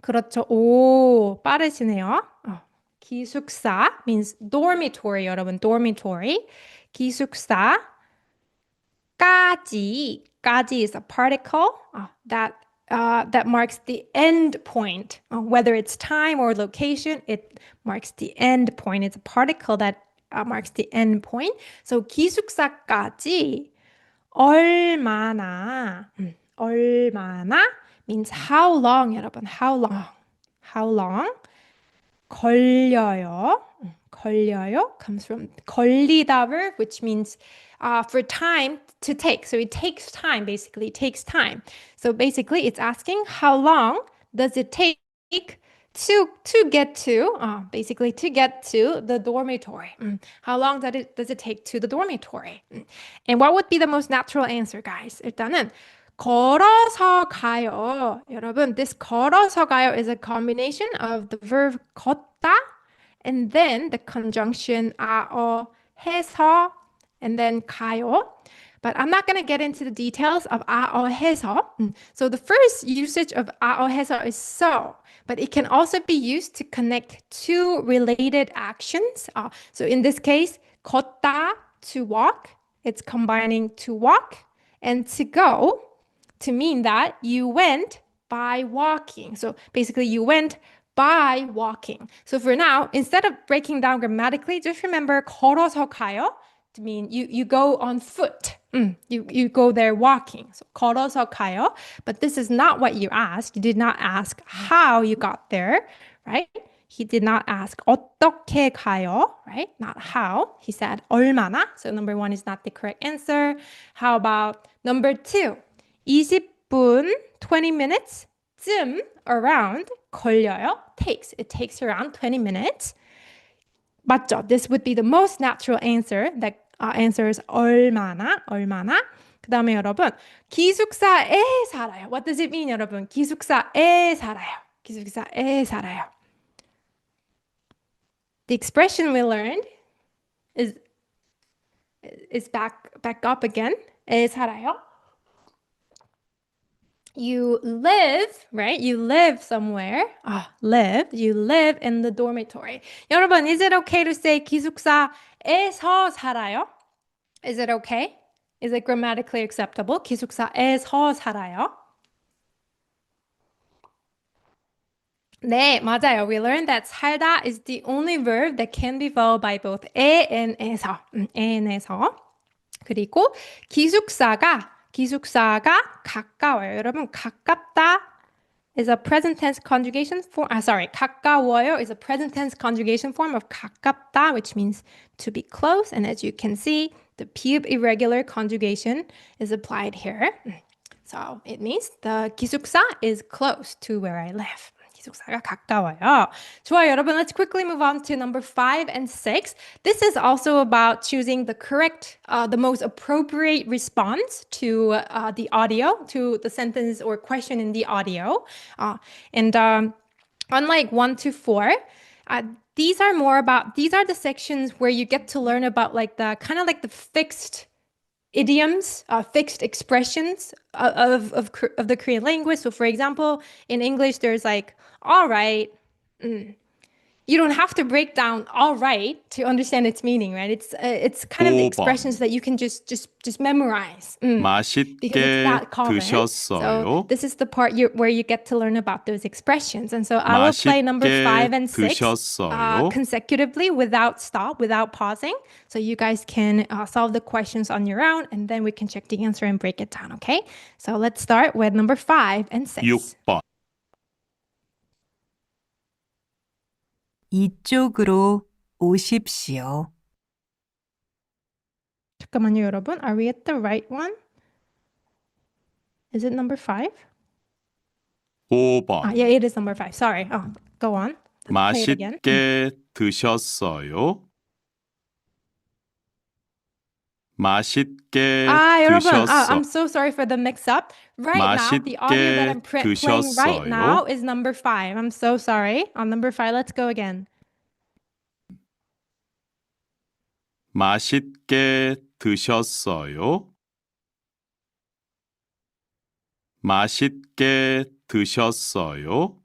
그렇죠. 오, 빠르시네요. 기숙사 means dormitory, 여러분. Dormitory. 기숙사까지 is a particle that marks the end point. Whether it's time or location, it marks the end point. It's a particle that marks the end point. So 기숙사까지 얼마나 means how long, 여러분. How long? 걸려요 comes from 걸리다 verb, which means for time to take. So it takes time, basically. It takes time. So basically, it's asking how long does it take to get to the dormitory. How long does it take to the dormitory? And what would be the most natural answer, guys? 일단은 걸어서 가요. 여러분, this 걸어서 가요 is a combination of the verb 걷다 and then the conjunction 해서 and then 가요. But I'm not going to get into the details of 해서. So the first usage of 해서 is so, but it can also be used to connect two related actions. So in this case, 걷다, to walk, it's combining to walk and to go to mean that you went by walking. So basically you went by walking. So for now, instead of breaking down grammatically, just remember 걸어서 가요 to mean you go on foot. You go there walking. So 걸어서 가요. But this is not what you asked. You did not ask how you got there, right? He did not ask 어떻게 가요, right? Not how. He said 얼마나. So number 1 is not the correct answer. How about number 2? 20분, 20 minutes 쯤 around 걸려요. Takes. It takes around 20 minutes. 맞죠? This would be the most natural answer. That answer is 얼마나. 그 다음에 여러분, 기숙사에 살아요. What does it mean, 여러분? 기숙사에 살아요. 기숙사에 살아요. The expression we learned is back up again. 에 살아요. You live, right? You live somewhere. You live in the dormitory. 여러분, is it okay to say 기숙사에서 살아요? Is it okay? Is it grammatically acceptable? 기숙사에서 살아요. 네, 맞아요. We learned that 살다 is the only verb that can be followed by both 에 and 에서. 에서. 그리고 기숙사가 가까워요. 여러분, 가깝다 is a present tense conjugation form. 가까워요 is a present tense conjugation form of 가깝다, which means to be close. And as you can see, the P of irregular conjugation is applied here. So it means the 기숙사 is close to where I live. 기숙사가 가까워요. 좋아요, 여러분. Let's quickly move on to number 5 and 6. This is also about choosing the correct, the most appropriate response to the audio, to the sentence or question in the audio. Unlike 1 to 4, these are the sections where you get to learn about like the kind of like the fixed idioms, fixed expressions of the Korean language. So for example, in English, there's like, all right. You don't have to break down all right to understand its meaning, right? It's kind of the 5번. expressions that you can just memorize. Because it's 맛있게 that common. 드셨어요? So this is the part where you get to learn about those expressions. And so I will play number 5 and 6 드셨어요? consecutively without stop, without pausing. So you guys can solve the questions on your own, and then we can check the answer and break it down, okay? So let's start with number 5 and 6. 6번. 이쪽으로 오십시오. 잠깐만요, 여러분. Are we at the right one? Is it number 5? 5번. Yeah, it is number 5. Sorry. Go on. Let's play it again. 맛있게 드셨어요? 맛있게 여러분, 드셨어요? I'm so sorry for the mix-up. Right now, the audio that I'm playing right now is number 5. I'm so sorry. On number 5, let's go again. 맛있게 드셨어요? 맛있게 드셨어요?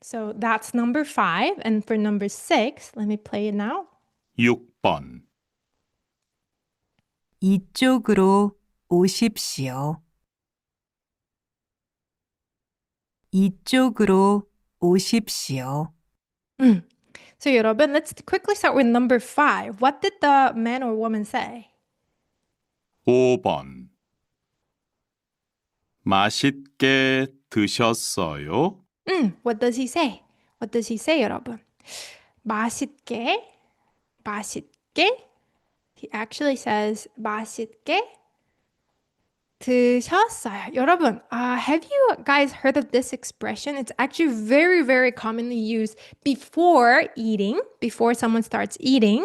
So that's number 5. And for number 6, let me play it now. 6번. 이쪽으로 오십시오. 이쪽으로 오십시오. So 여러분, let's quickly start with number 5. What did the man or woman say? 5번. 맛있게 드셨어요? What does he say? What does he say, 여러분? 맛있게. He actually says 맛있게 드셨어요. 여러분, have you guys heard of this expression? It's actually very, very commonly used before eating, before someone starts eating,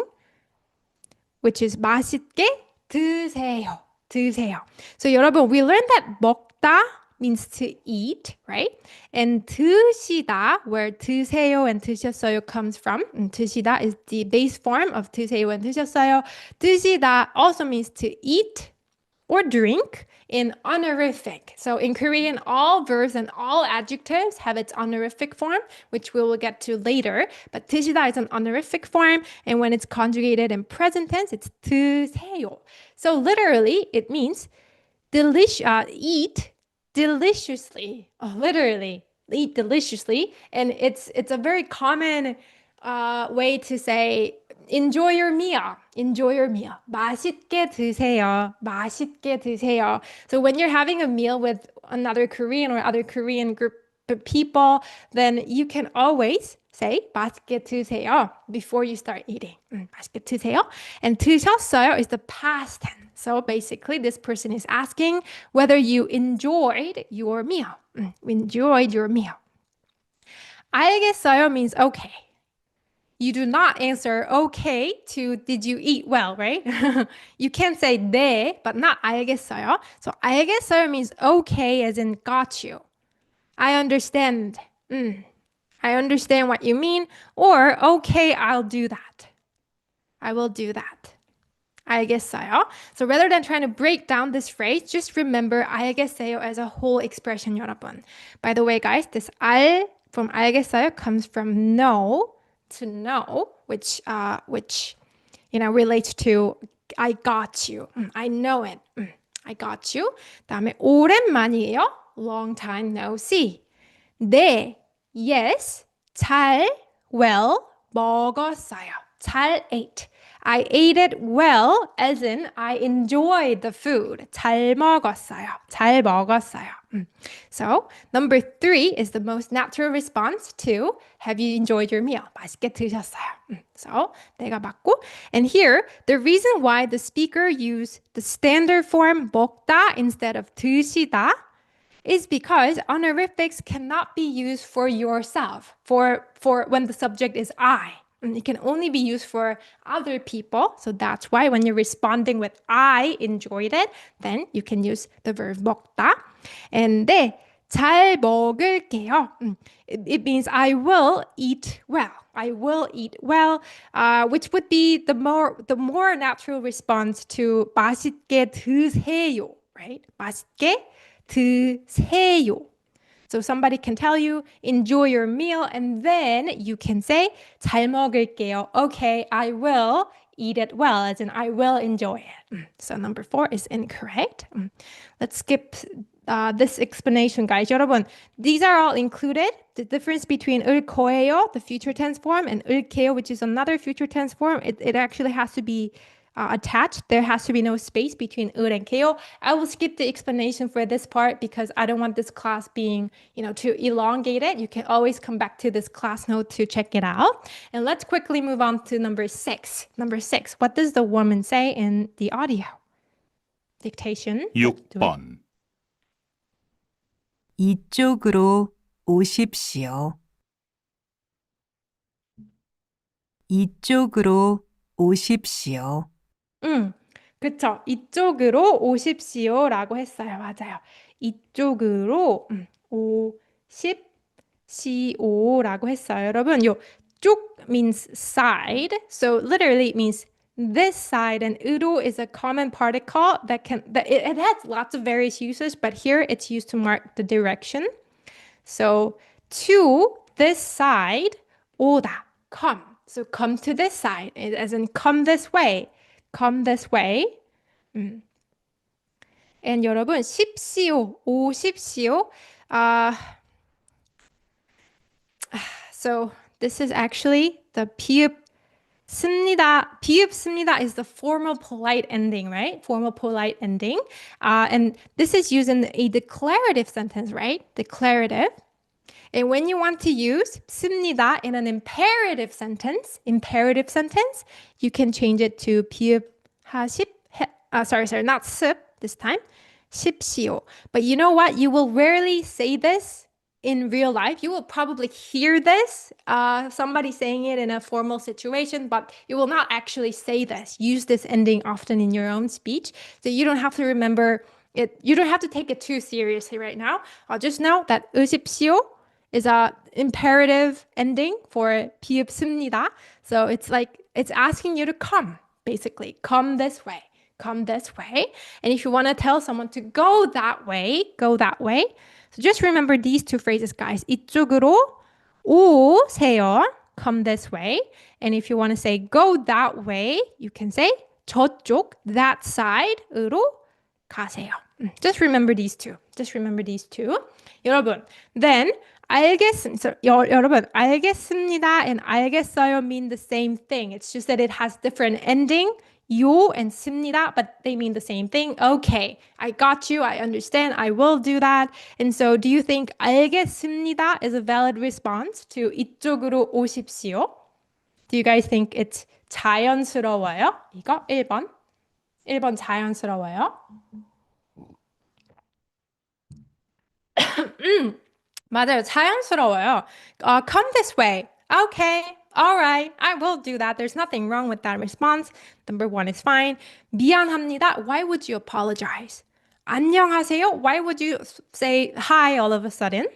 which is 맛있게 드세요. So 여러분, we learned that 먹다 means to eat, right? And 드시다, where 드세요 and 드셨어요 comes from. And 드시다 is the base form of 드세요 and 드셨어요. 드시다 also means to eat or drink in honorific. So in Korean, all verbs and all adjectives have its honorific form, which we will get to later. But 드시다 is an honorific form, and when it's conjugated in present tense, it's 드세요. So literally, it means eat deliciously. Literally, eat deliciously. And it's a very common way to say enjoy your meal. Enjoy your meal. 맛있게 드세요. 맛있게 드세요. So when you're having a meal with another Korean or other Korean group of people, then you can always say 맛있게 드세요 before you start eating. 맛있게 드세요. And 드셨어요 is the past tense. So basically, this person is asking whether you enjoyed your meal. Enjoyed your meal. 알겠어요 means okay. You do not answer okay to did you eat well, right? You can say 네, but not 알겠어요. So 알겠어요 means okay as in got you. I understand. I understand what you mean. Or okay, I'll do that. I will do that. 알겠어요. So rather than trying to break down this phrase, just remember 알겠어요 as a whole expression, 여러분. By the way, guys, this 알 from 알겠어요 comes from know, to know, which relates to I got you. I know it. I got you. 다음에 오랜만이에요. Long time no see. 네, yes, 잘, well, 먹었어요. 잘 ate. I ate it well, as in I enjoyed the food. 잘 먹었어요. 잘 먹었어요. So, number 3 is the most natural response to have you enjoyed your meal? 맛있게 드셨어요. So, 내가 맞고. And here, the reason why the speaker used the standard form 먹다 instead of 드시다 is because honorifics cannot be used for yourself, for when the subject is I. It can only be used for other people. So that's why when you're responding with I enjoyed it, then you can use the verb 먹다. And 네, 잘 먹을게요. It means I will eat well. I will eat well, which would be the more natural response to 맛있게 드세요, right? 맛있게 드세요. So somebody can tell you, enjoy your meal, and then you can say, 잘 먹을게요. Okay, I will eat it well, as in I will enjoy it. So number 4 is incorrect. Let's skip this explanation, guys. 여러분, these are all included. The difference between 을 거예요, the future tense form, and 을게요, which is another future tense form, it actually has to be attached. There has to be no space between 을 and 게요. I will skip the explanation for this part because I don't want this class being, too elongated. You can always come back to this class note to check it out. And let's quickly move on to number 6. Number 6, what does the woman say in the audio? Dictation. 6번. 이쪽으로 오십시오. 이쪽으로 오십시오. 그쵸. 이쪽으로 오십시오라고 했어요. 맞아요. 이쪽으로 오십시오라고 했어요. 여러분, 요 쪽 means side. So literally it means this side, and 으로 is a common particle that it has lots of various uses, but here it's used to mark the direction. So to this side, 오다, come. So come to this side, as in come this way. Come this way. And 여러분, 십시오, 오십시오. So this is actually the 비읍 씁니다. 비읍 씁니다 is the formal polite ending, right? Formal polite ending. And this is used in a declarative sentence, right? Declarative. And when you want to use 씁니다 in an imperative sentence, you can change it to 비읍 하십, not 습 this time, 십시오. But you know what? You will rarely say this in real life. You will probably hear this, somebody saying it in a formal situation, but you will not actually say this. Use this ending often in your own speech. So you don't have to remember it. You don't have to take it too seriously right now. Just know that 오십시오 is a imperative ending for 비읍 씁니다. So it's like, it's asking you to come, basically. Come this way. Come this way. And if you want to tell someone to go that way, go that way. So just remember these two phrases, guys. 이쪽으로 오세요. Come this way. And if you want to say go that way, you can say 저쪽, that side으로 가세요. Just remember these two. 여러분, then 알겠습니다. 여러분, 알겠습니다 and 알겠어요 mean the same thing. It's just that it has different ending. 요 and 습니다, but they mean the same thing. Okay, I got you. I understand. I will do that. And so, do you think 알겠습니다 is a valid response to 이쪽으로 오십시오? Do you guys think it's 자연스러워요? 이거 1번. 1번 자연스러워요. 맞아요. 자연스러워요. Come this way. Okay. All right. I will do that. There's nothing wrong with that response. Number 1 is fine. 미안합니다. Why would you apologize? 안녕하세요. Why would you say hi all of a sudden?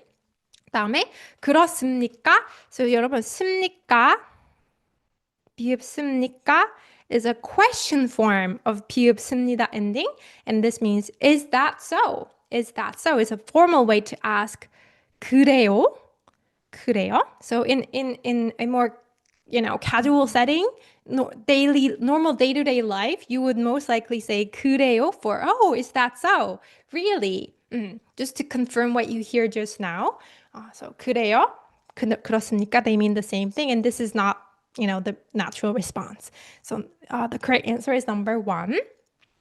다음에 그렇습니까? So 여러분 습니까? 비읍습니까? Is a question form of 비읍습니다 ending, and this means is that so? Is that so? Is a formal way to ask 그래요? 그래요? So in a more casual setting, normal day-to-day life, you would most likely say 그래요 for oh, is that so? Really? Just to confirm what you hear just now. So 그래요? 그렇습니까? They mean the same thing, and this is not the natural response. So the correct answer is number 1.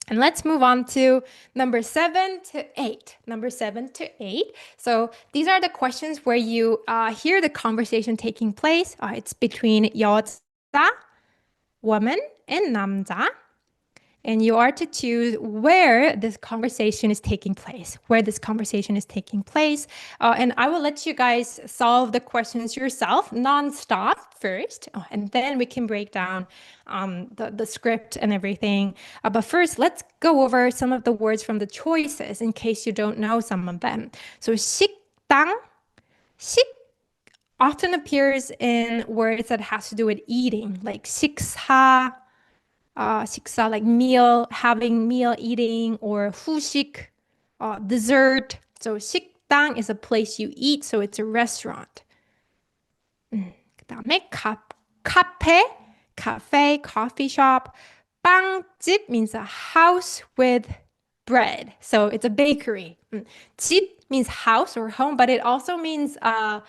And let's move on to number 7 to 8. Number 7 to 8. So these are the questions where you hear the conversation taking place. It's between 여자, woman, and 남자. And you are to choose where this conversation is taking place, and I will let you guys solve the questions yourself non-stop first, and then we can break down the script and everything. But first, let's go over some of the words from the choices in case you don't know some of them. So 식당, often appears in words that has to do with eating, like 식사, 식사, like meal, having meal, eating, or 후식, dessert. So 식당 is a place you eat, so it's a restaurant. 그다음에 cafe, coffee shop. 빵집 means a house with bread, so it's a bakery. 집 means house or home, but it also means a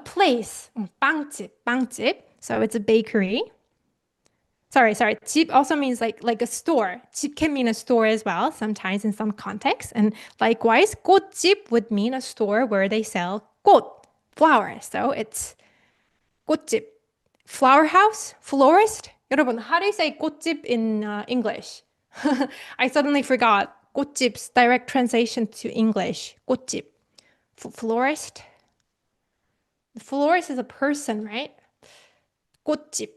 place. 빵집. So it's a bakery. Sorry. 집 also means like a store. 집 can mean a store as well, sometimes in some contexts. And likewise, 꽃집 would mean a store where they sell 꽃, flowers. So it's 꽃집. Flower house, florist. 여러분, how do you say 꽃집 in English? I suddenly forgot 꽃집's direct translation to English. 꽃집. Florist. The florist is a person, right? 꽃집.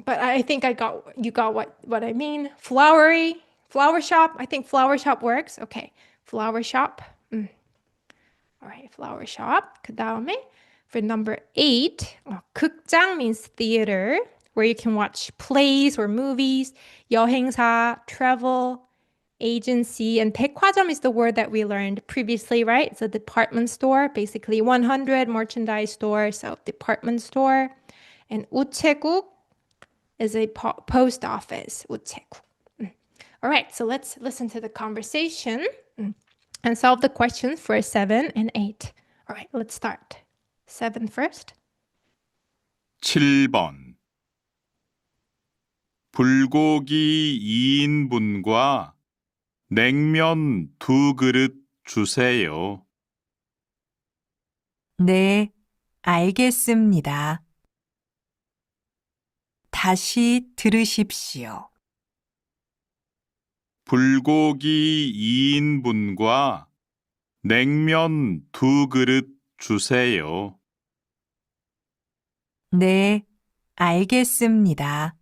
But I think you got what I mean. Flower shop. I think flower shop works. Okay, flower shop. All right, flower shop. 그다음에 for number 8, 극장 means theater, where you can watch plays or movies. 여행사, travel, agency, and 백화점 is the word that we learned previously, right? It's a department store, basically 100 merchandise store, so department store. And 우체국 is a post office. 우체국. All right, so let's listen to the conversation and solve the questions for 7 and 8. All right, let's start. 7 first. 7번. 불고기 2인분과 냉면 2그릇 주세요. 네, 알겠습니다. 다시 들으십시오. 불고기 2인분과 냉면 2그릇 주세요. 네, 알겠습니다.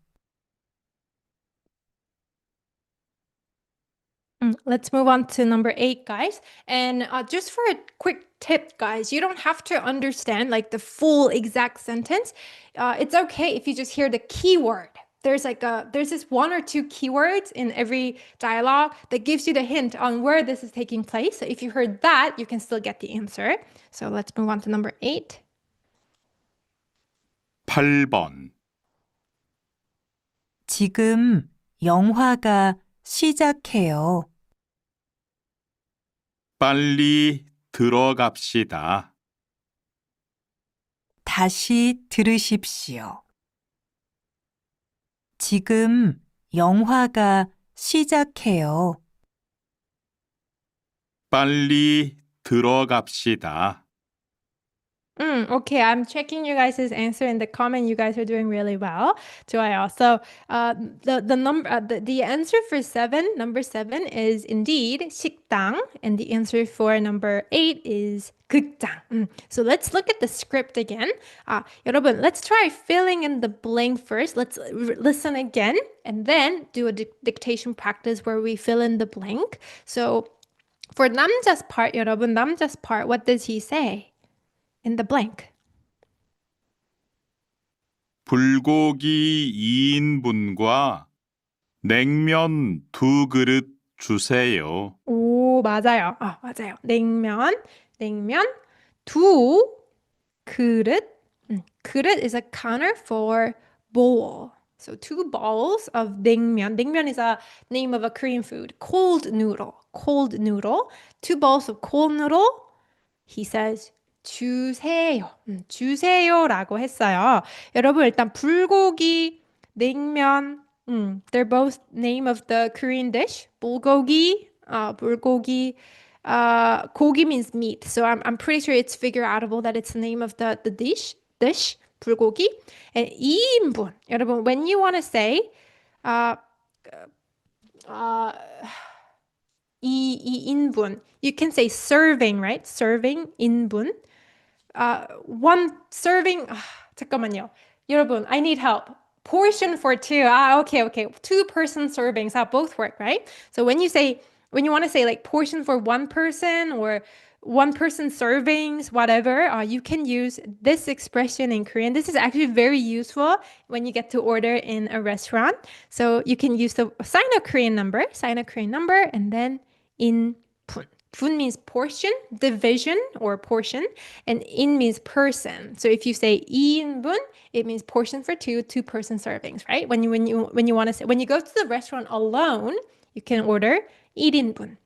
Let's move on to number 8, guys. And just for a quick tip, guys, you don't have to understand like the full exact sentence. It's okay if you just hear the keyword. There's this 1 or 2 keywords in every dialogue that gives you the hint on where this is taking place. So if you heard that, you can still get the answer. So let's move on to number 8. 8번. 지금 영화가 시작해요. 빨리 들어갑시다. 다시 들으십시오. 지금 영화가 시작해요. 빨리 들어갑시다. Okay, I'm checking you guys' answer in the comment. You guys are doing really well. 좋아요. So, the answer for number 7 is indeed 식당, and the answer for number 8 is 극장. So let's look at the script again. 여러분, let's try filling in the blank first. Let's listen again, and then do a dictation practice where we fill in the blank. So, for 남자's part, 여러분, 남자's part, what does he say? In the blank. 불고기 2인분과 냉면 2그릇 주세요. 오, 맞아요. 맞아요. 냉면 두 그릇. 그릇 is a counter for bowl. So 2 bowls of 냉면. 냉면 is a name of a Korean food. Cold noodle. 2 bowls of cold noodle. He says 주세요. 주세요라고 했어요. 여러분 일단 불고기, 냉면, they're both name of the Korean dish. 불고기, 불고기, 고기 means meat. So I'm pretty sure it's figure outable that it's the name of the dish, 불고기. And 2인분. 여러분, when you want to say, 2인분, you can say serving, right? Serving, 인분. One serving, 잠깐만요. 여러분, I need help. Portion for 2. Okay. 2-person servings, both work, right? So when you want to say like portion for 1 person or 1-person servings, whatever, you can use this expression in Korean. This is actually very useful when you get to order in a restaurant. So you can use the sign a Korean number, and then 인분. 분 means portion, division or portion, and in means person. So if you say 2인분, it means portion for 2-person servings, right? When you want to say, when you go to the restaurant alone, you can order 1인분,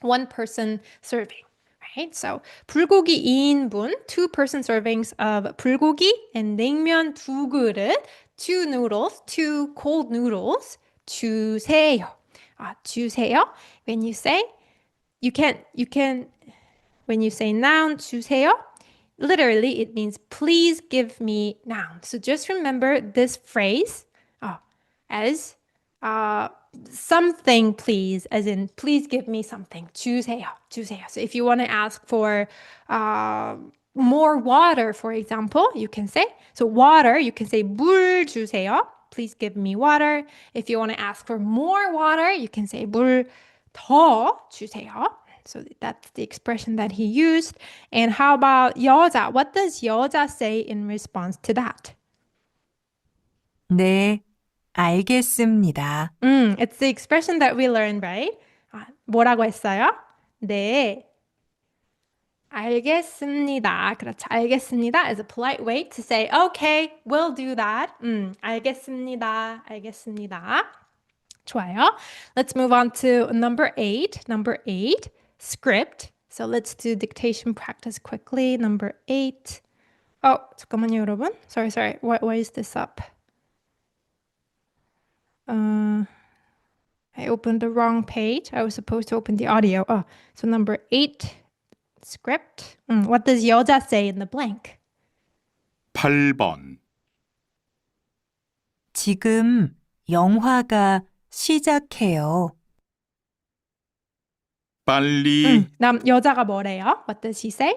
1-person serving, right? So 불고기 2인분, 2-person servings of 불고기, and 냉면 2그릇, 2 noodles, 2 cold noodles, 주세요. 주세요. When you say when you say noun, 주세요, literally it means please give me noun. So just remember this phrase as something please, as in please give me something. 주세요. So if you want to ask for more water, for example, you can say, so water, you can say 물 주세요. Please give me water. If you want to ask for more water, you can say 물 더 주세요. So that's the expression that he used. And how about 여자? What does 여자 say in response to that? 네, 알겠습니다. It's the expression that we learned, right? 뭐라고 했어요? 네, 알겠습니다. 그렇죠. 알겠습니다 is a polite way to say, okay, we'll do that. 알겠습니다. 좋아요. Let's move on to number 8. Number 8, script. So let's do dictation practice quickly. Number 8. 잠깐만요, 여러분. Sorry. Why is this up? I opened the wrong page. I was supposed to open the audio. So number 8, script. What does 여자 say in the blank? 8번. 지금 영화가 시작해요. 빨리 여자가 뭐래요? What does she say?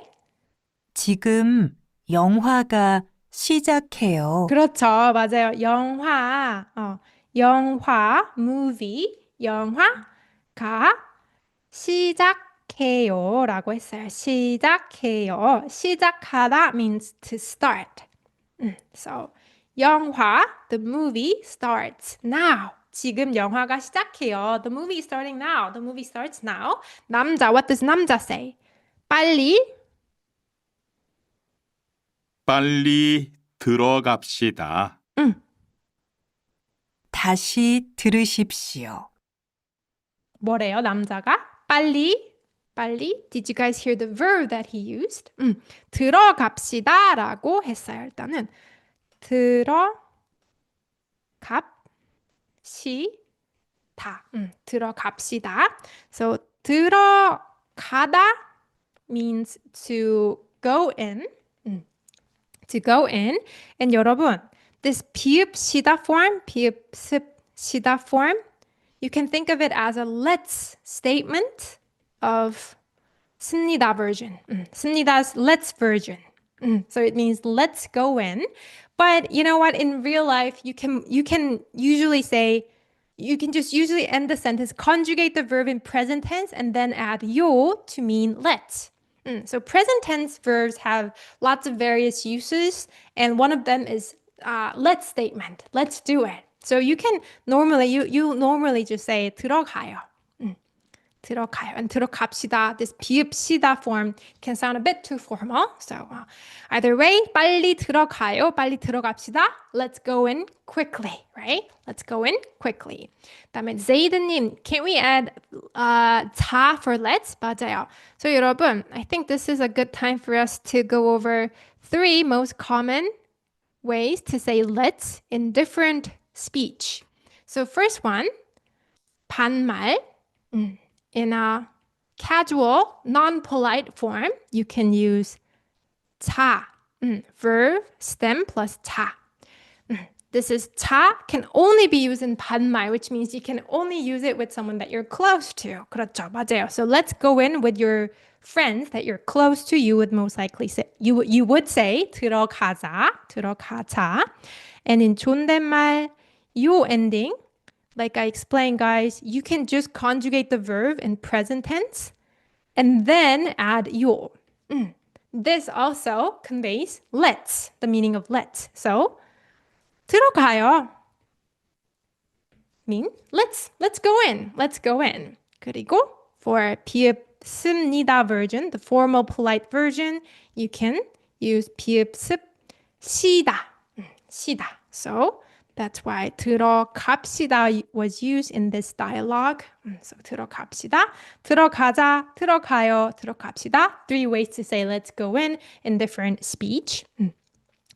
지금 영화가 시작해요. 그렇죠. 맞아요. 영화, movie, 영화가 시작해요 라고 했어요. 시작해요. 시작하다 means to start. So, 영화, the movie starts now. 지금 영화가 시작해요. The movie is starting now. The movie starts now. 남자, what does 남자 say? 빨리 들어갑시다. 다시 들으십시오. 뭐래요, 남자가? 빨리 빨리. Did you guys hear the verb that he used? 들어갑시다 라고 했어요. 일단은 들어갑시다. So 들어가다 means to go in. To go in. And 여러분, this 비읍시다 form, 비읍습시다 form, you can think of it as a let's statement of 습니다 version. 습니다's let's version. So it means let's go in. But you know what? In real life, you can usually say, you can just usually end the sentence, conjugate the verb in present tense, and then add yo to mean let's. So present tense verbs have lots of various uses, and one of them is let's statement. Let's do it. So you can normally, you normally just say 들어가요. 들어가요. And 들어갑시다, this 비읍시다 form can sound a bit too formal. So either way, 빨리 들어가요. 빨리 들어갑시다. Let's go in quickly, right? Let's go in quickly. 그다음에 제이드님, can we add 자 for let's? 맞아요. So 여러분, I think this is a good time for us to go over 3 most common ways to say let's in different speech. So first one, 반말. In a casual, non-polite form, you can use 자, verb, stem plus 자. This is 자 can only be used in 반말, which means you can only use it with someone that you're close to. 그렇죠, 맞아요. So let's go in with your friends that you're close to. You would most likely say, you would say 들어가자. And in 존댓말, 요 ending, like I explained, guys, you can just conjugate the verb in present tense and then add yo. This also conveys let's, the meaning of let's. So, 들어가요 mean let's go in. Let's go in. 그리고 for 비읍습니다 version, the formal polite version, you can use 비읍습 시다. So, that's why 들어갑시다 was used in this dialogue. So 들어갑시다, 들어가자, 들어가요, 들어갑시다. 3 ways to say let's go in different speech.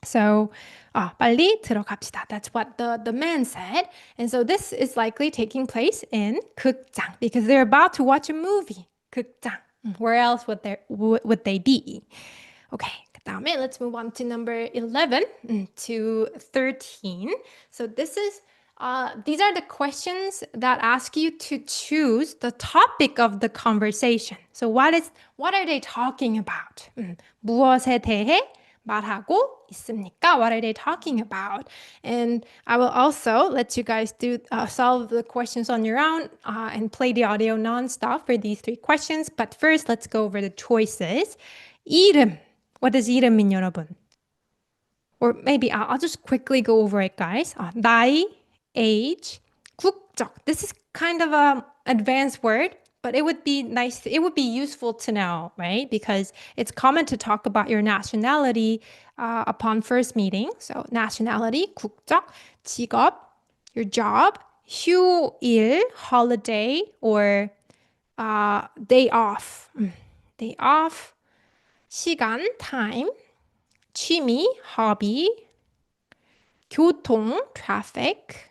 So 빨리 들어갑시다. That's what the man said. And so this is likely taking place in 극장 because they're about to watch a movie. 극장. Where else would they be? Okay. 그다음에 let's move on to number 11 to 13. So this is these are the questions that ask you to choose the topic of the conversation. So what are they talking about? 무엇에 대해 말하고 있습니까? What are they talking about? And I will also let you guys do solve the questions on your own and play the audio nonstop for these 3 questions. But first, let's go over the choices. 이름. What does 이름 mean, 여러분? Or maybe I'll just quickly go over it, guys. 나이, age, 국적. This is kind of an advanced word, but it would be nice, it would be useful to know, right? Because it's common to talk about your nationality upon first meeting. So nationality, 국적, 직업, your job, 휴일, holiday, or day off. Day off. 시간, time, 취미, hobby, 교통, traffic,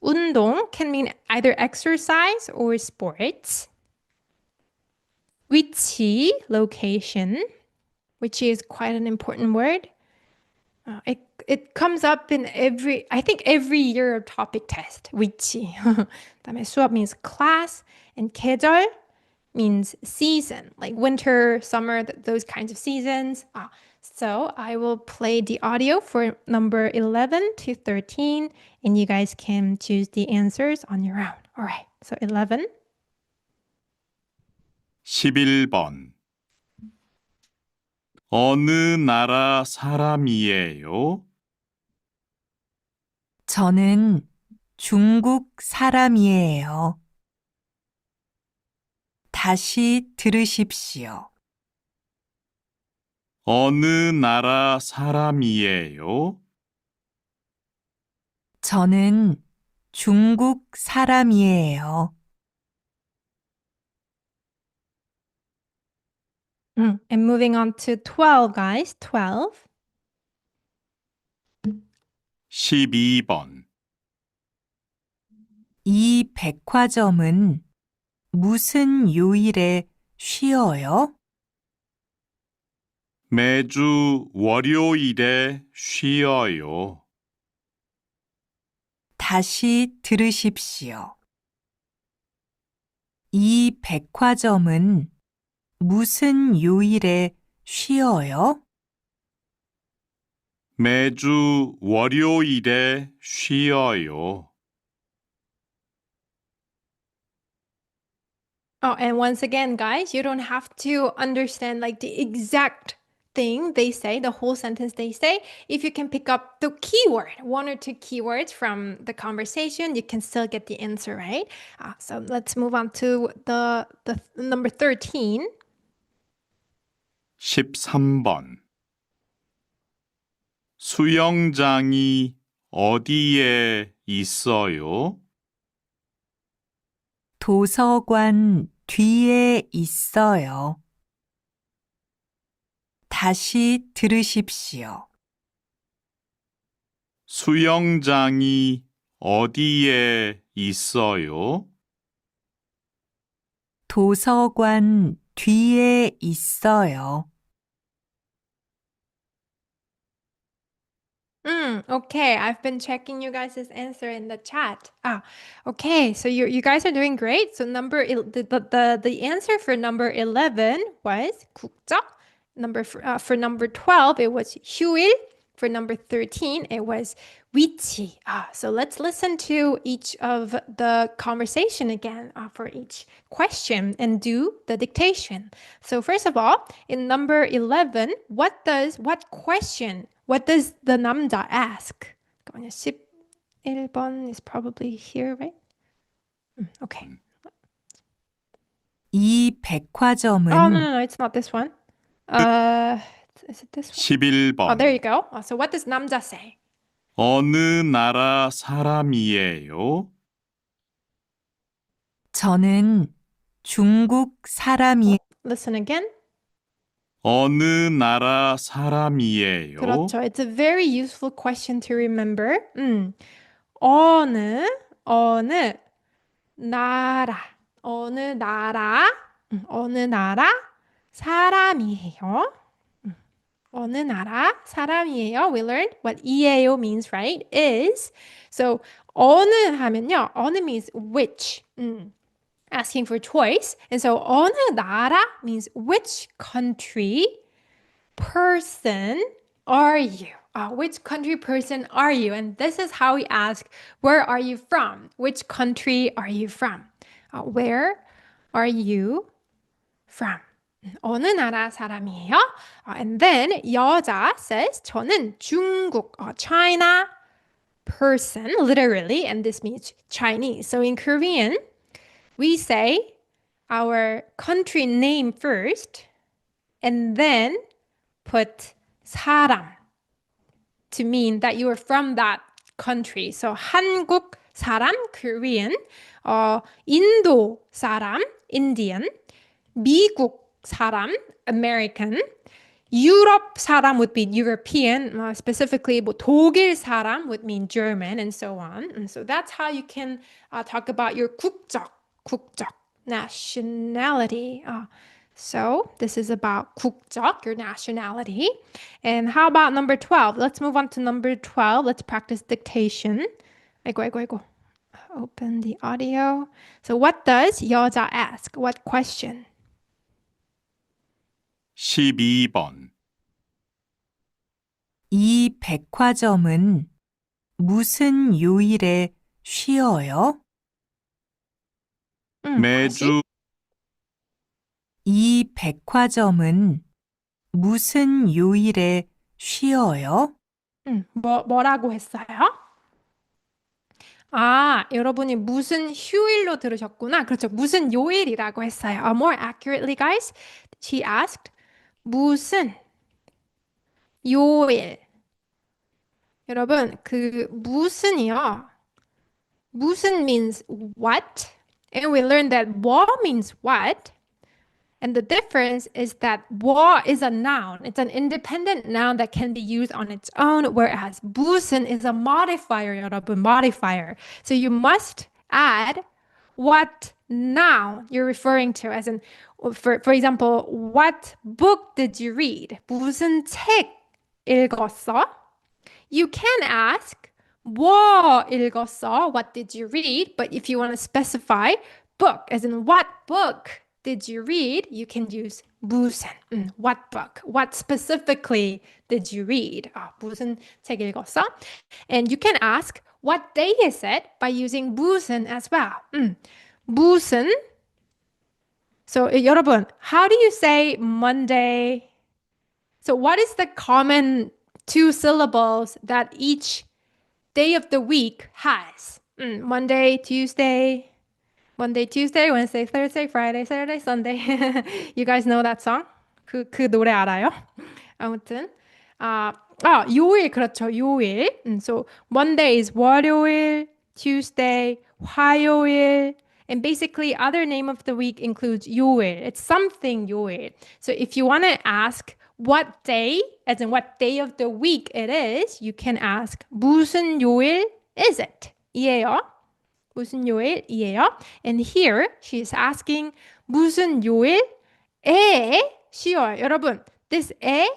운동 can mean either exercise or sports, 위치, location, which is quite an important word. It comes up in every year of topic test, 위치. 그다음에 수업 means class, and 계절 means season, like winter, summer, those kinds of seasons. So I will play the audio for number 11 to 13, and you guys can choose the answers on your own. All right, so 11. 11번. 어느 나라 사람이에요? 저는 중국 사람이에요. 다시 들으십시오. 어느 나라 사람이에요? 저는 중국 사람이에요. And moving on to 12, guys. 12. 12번. 이 백화점은 무슨 요일에 쉬어요? 매주 월요일에 쉬어요. 다시 들으십시오. 이 백화점은 무슨 요일에 쉬어요? 매주 월요일에 쉬어요. Oh, and once again, guys, you don't have to understand like the exact thing they say, the whole sentence they say. If you can pick up the keyword, one or two keywords from the conversation, you can still get the answer, right? So let's move on to the number 13. 13번. 수영장이 어디에 있어요? 도서관 뒤에 있어요. 다시 들으십시오. 수영장이 어디에 있어요? 도서관 뒤에 있어요. Okay, I've been checking you guys' answer in the chat. Okay, so you guys are doing great. So the answer for number 11 was 국적. For number 12, it was 휴일. For number 13, it was 위치. So let's listen to each of the conversation again for each question and do the dictation. So first of all, in number 11, what does the 남자 ask? 잠깐만요. 11번 is probably here, right? Okay. 이 백화점은 Oh, no, it's not this one. Is it this one? 11번. Oh, there you go. So what does 남자 say? 어느 나라 사람이에요? 저는 중국 사람이 Listen again. 어느 나라 사람이에요? 그렇죠. It's a very useful question to remember. 어느 나라 어느 나라 사람이에요? 어느 나라 사람이에요? We learned what 이에요 means, right? Is. So 어느 하면요. 어느 means which. Asking for choice. And so 어느 나라 means which country person are you? Which country person are you? And this is how we ask, where are you from? Which country are you from? Where are you from? 어느 나라 사람이에요? And then 여자 says, 저는 중국, China person, literally, and this means Chinese. So in Korean, we say our country name first, and then put 사람 to mean that you are from that country. So 한국 사람, Korean, 인도 사람, Indian, 미국 사람, American, 유럽 사람 would be European, specifically 독일 사람 would mean German, and so on. And so that's how you can talk about your 국적, nationality. So this is about 국적, your nationality. And how about number 12? Let's move on to number 12. Let's practice dictation. 아이고. Open the audio. So what does 여자 ask? What question? 12번. 이 백화점은 무슨 요일에 쉬어요? 매주 이 백화점은 무슨 요일에 쉬어요? 뭐라고 했어요? 여러분이 무슨 휴일로 들으셨구나. 그렇죠. 무슨 요일이라고 했어요. More accurately, guys, she asked, 무슨 요일. 여러분, 그 무슨이요. 무슨 means what. And we learned that 뭐 means what. And the difference is that 뭐 is a noun. It's an independent noun that can be used on its own, whereas 무슨 is a modifier, 여러분, modifier. So you must add what noun you're referring to, as in, for example, what book did you read? 무슨 책 읽었어? You can ask, 뭐 읽었어? What did you read? But if you want to specify book, as in what book did you read? You can use 무슨. What book? What specifically did you read? 무슨 책 읽었어? And you can ask, what day is it? By using 무슨 as well. 무슨. So 여러분, how do you say Monday? So what is the common two syllables that each day of the week has? Monday, Tuesday, Wednesday, Thursday, Friday, Saturday, Sunday. You guys know that song? 그 노래 알아요? 아무튼 요일, 그렇죠. 요일. So Monday is 월요일, Tuesday, 화요일. And basically, other name of the week includes 요일. It's something 요일. So if you want to ask what day, as in what day of the week it is, you can ask 무슨 요일 is it? 이에요? 무슨 요일이에요? And here, she is asking 무슨 요일에 쉬어요. 여러분, this 에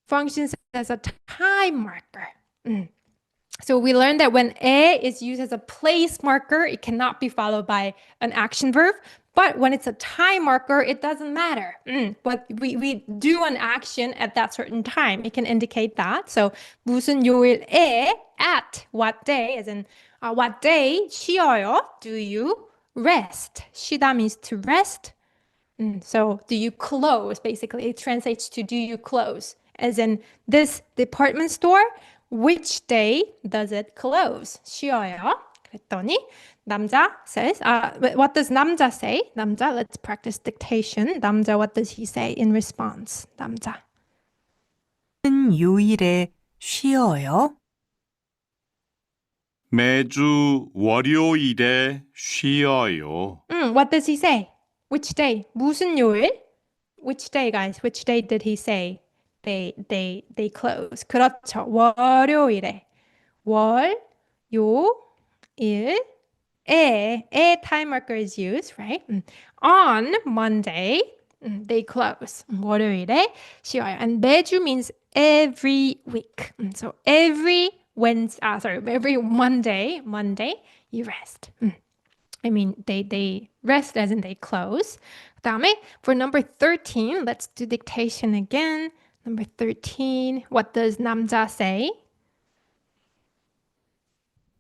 functions as a time marker. So we learned that when 에 is used as a place marker, it cannot be followed by an action verb. But when it's a time marker, it doesn't matter. But we do an action at that certain time. It can indicate that. So 무슨 요일에, at what day, as in what day 쉬어요? Do you rest? 쉬다 means to rest. So do you close? Basically, it translates to do you close? As in this department store, which day does it close? 쉬어요. 그랬더니 남자 says, what does 남자 say? 남자, let's practice dictation. 남자, what does he say in response? 남자. 무슨 요일에 쉬어요? 매주 월요일에 쉬어요. What does he say? Which day? 무슨 요일? Which day, guys? Which day did he say they close? 그렇죠. 월요일에. 월, 요, 일, 에 time marker is used, right? On Monday, they close. 월요일에 쉬어요. And 매주 means every week. So every Monday, you rest. I mean, they rest as in they close. 그다음에 for number 13, let's do dictation again. Number 13, what does 남자 say?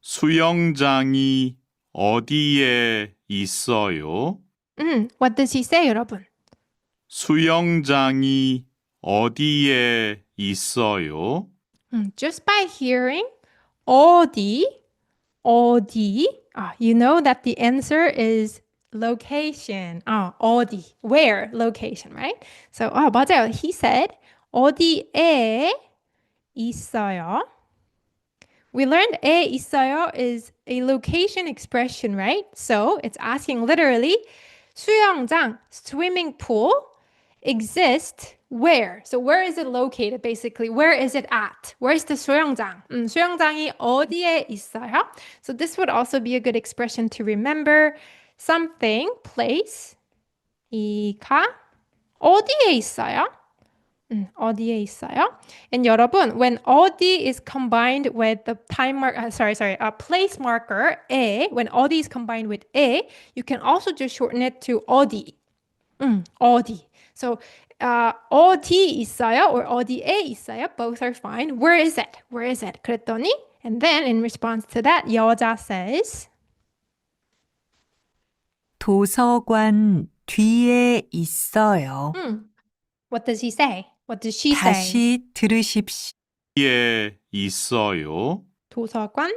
수영장이 어디에 있어요? What does he say, 여러분? 수영장이 어디에 있어요? Just by hearing 어디, you know that the answer is location. 어디, where, location, right? So, 맞아요. He said 어디에 있어요. We learned 에 있어요 is a location expression, right? So it's asking literally, 수영장, swimming pool, exist where? So where is it located, basically? Where is it at? Where is the 수영장? 수영장이 어디에 있어요? So this would also be a good expression to remember. Something, place, 이가 어디에 있어요? 어디에 있어요? And 여러분, when 어디 is combined with the place marker 에, when 어디 is combined with 에, you can also just shorten it to 어디. 어디. So 어디 있어요 or 어디에 있어요? Both are fine. Where is it? Where is it? 그랬더니, and then in response to that, 여자 says, 도서관 뒤에 있어요. What does he say? What does she say? 다시 들으십시오. 뒤에 있어요. 도서관?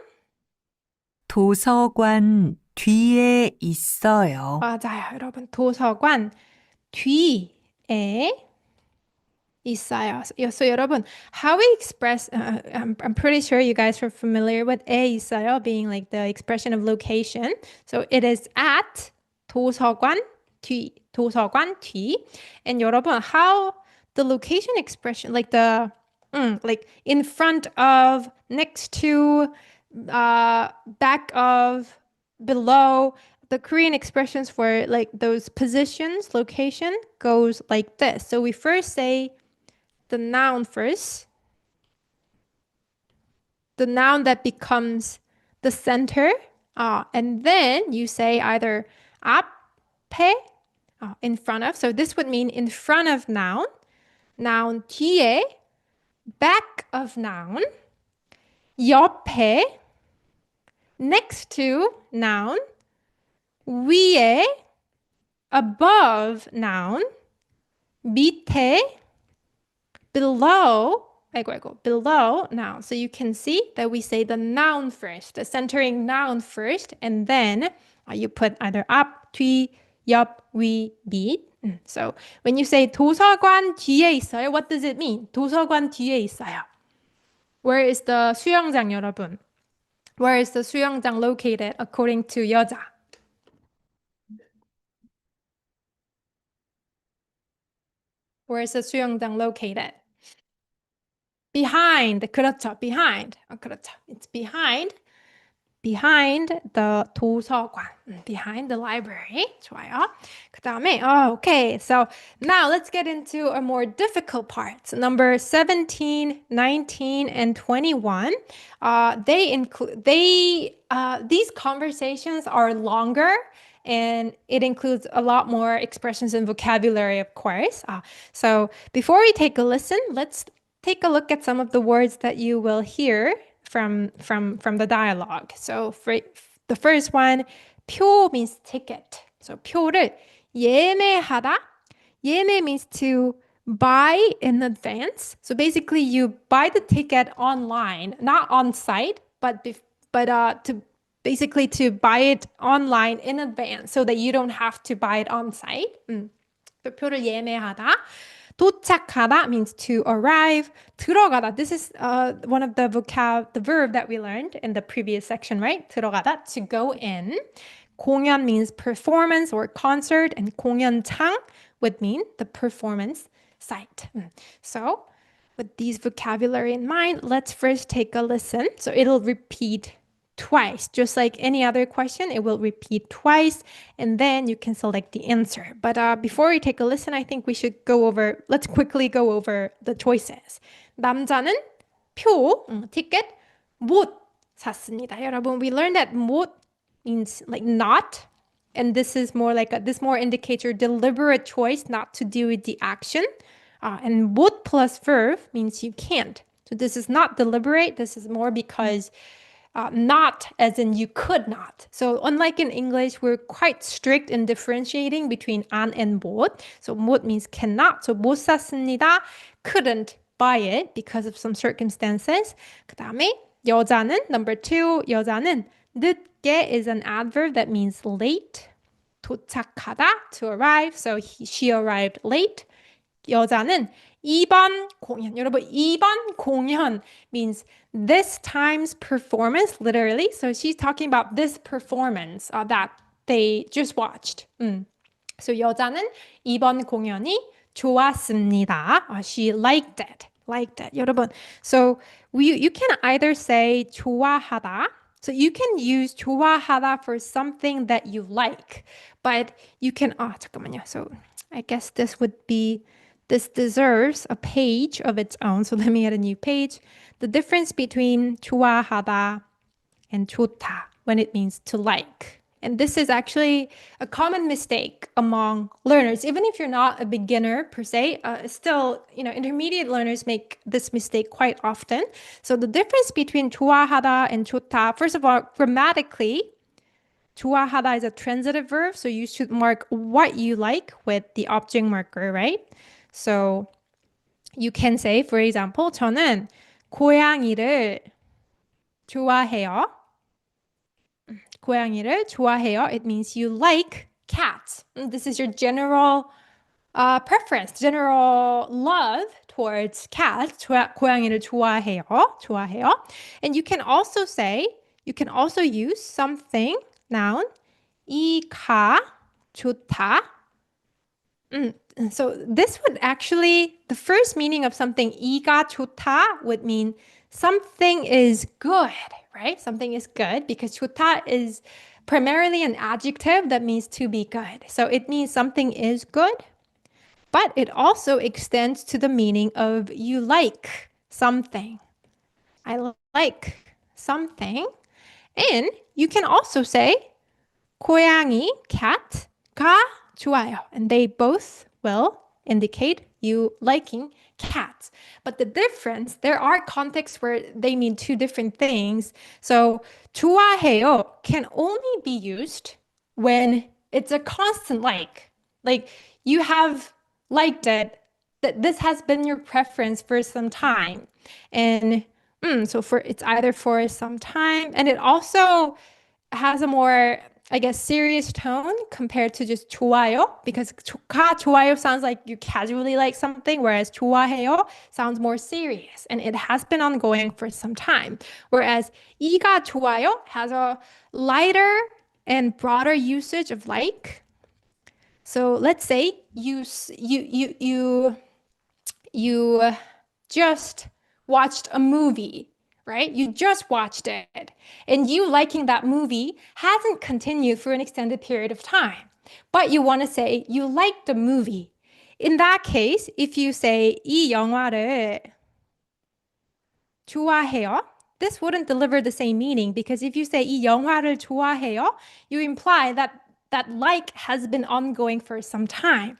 도서관 뒤에 있어요. 맞아요, 여러분. 도서관 뒤에 있어요. So 여러분, how we express, I'm pretty sure you guys are familiar with 에 있어요 being like the expression of location. So it is at 도서관 뒤, 도서관 뒤. And 여러분, how the location expression, like the like in front of, next to, back of, below, the Korean expressions for like those positions, location goes like this. So we first say the noun first, the noun that becomes the center, and then you say either 앞에, in front of. So this would mean in front of noun, noun 뒤에, back of noun, 옆에, next to noun, 위에, above noun, 밑에, below, below noun. So you can see that we say the noun first, the centering noun first, and then you put either 앞, 뒤, 옆, 위, 밑. So when you say 도서관 뒤에 있어요, what does it mean? 도서관 뒤에 있어요. Where is the 수영장, 여러분? Where is the 수영장 located according to 여자? Where is the 수영장 located? Behind. 그렇죠. Behind. 그렇죠. It's behind the 도서관. Behind the library. 좋아요. 그다음에, okay. So now let's get into a more difficult part. Number 17, 19, and 21. These conversations are longer, and it includes a lot more expressions and vocabulary, of course. So before we take a listen, let's take a look at some of the words that you will hear from the dialogue. So for the first one, 표 means ticket. So 표를 예매하다. 예매 means to buy in advance. So basically you buy the ticket online, not on site, but to basically to buy it online in advance so that you don't have to buy it on site. So 표를 예매하다. 도착하다 means to arrive. 들어가다. This is one of the verb that we learned in the previous section, right? 들어가다, to go in. 공연 means performance or concert, and 공연장 would mean the performance site. So with these vocabulary in mind, let's first take a listen. So it'll repeat twice. Just like any other question, it will repeat twice, and then you can select the answer. But before we take a listen, I think we should let's quickly go over the choices. 남자는 표, ticket, 못 샀습니다. 여러분, we learned that 못 means like not, and this is more like this more indicates your deliberate choice not to do with the action. And 못 plus verb means you can't. So this is not deliberate. This is more because not as in you could not. So unlike in English, we're quite strict in differentiating between 안 and 못. So 못 means cannot. So 못 샀습니다, couldn't buy it because of some circumstances. 그다음에 여자는, number 2, 여자는 늦게 is an adverb that means late. 도착하다, to arrive. So she arrived late. 여자는 이번 공연. 여러분, 이번 공연 means this time's performance, literally. So she's talking about this performance that they just watched. So 여자는 이번 공연이 좋았습니다. She liked it. 여러분. So you can either say 좋아하다. So you can use 좋아하다 for something that you like. But you can, 잠깐만요. So I guess this deserves a page of its own. So let me add a new page. The difference between 좋아하다 and 좋다 when it means to like. And this is actually a common mistake among learners. Even if you're not a beginner per se, still, intermediate learners make this mistake quite often. So the difference between 좋아하다 and 좋다, first of all, grammatically, 좋아하다 is a transitive verb. So you should mark what you like with the object marker, right? So you can say, for example, 저는 고양이를 좋아해요. 고양이를 좋아해요. It means you like cats. This is your general preference, general love towards cats. 고양이를 좋아해요. And you can also use something, noun, 이가 좋다. So this would actually, the first meaning of something 이가 좋다 would mean something is good, right? Something is good because 좋다 is primarily an adjective that means to be good. So it means something is good, but it also extends to the meaning of you like something. I like something. And you can also say 고양이, cat가 좋아요. And they both will indicate you liking cats. But the difference, there are contexts where they mean two different things. So 좋아해요 can only be used when it's a constant like. Like you have liked it, that this has been your preference for some time. And so for it's either for some time, and it also has a more, I guess, serious tone compared to just 좋아요, because 좋아요 sounds like you casually like something, whereas 좋아해요 sounds more serious, and it has been ongoing for some time. Whereas 이가 좋아요 has a lighter and broader usage of like. So let's say you just watched a movie, right? You just watched it, and you liking that movie hasn't continued for an extended period of time, but you want to say you liked the movie. In that case, if you say 이 영화를 좋아해요, this wouldn't deliver the same meaning, because if you say 이 영화를 좋아해요, you imply that like has been ongoing for some time.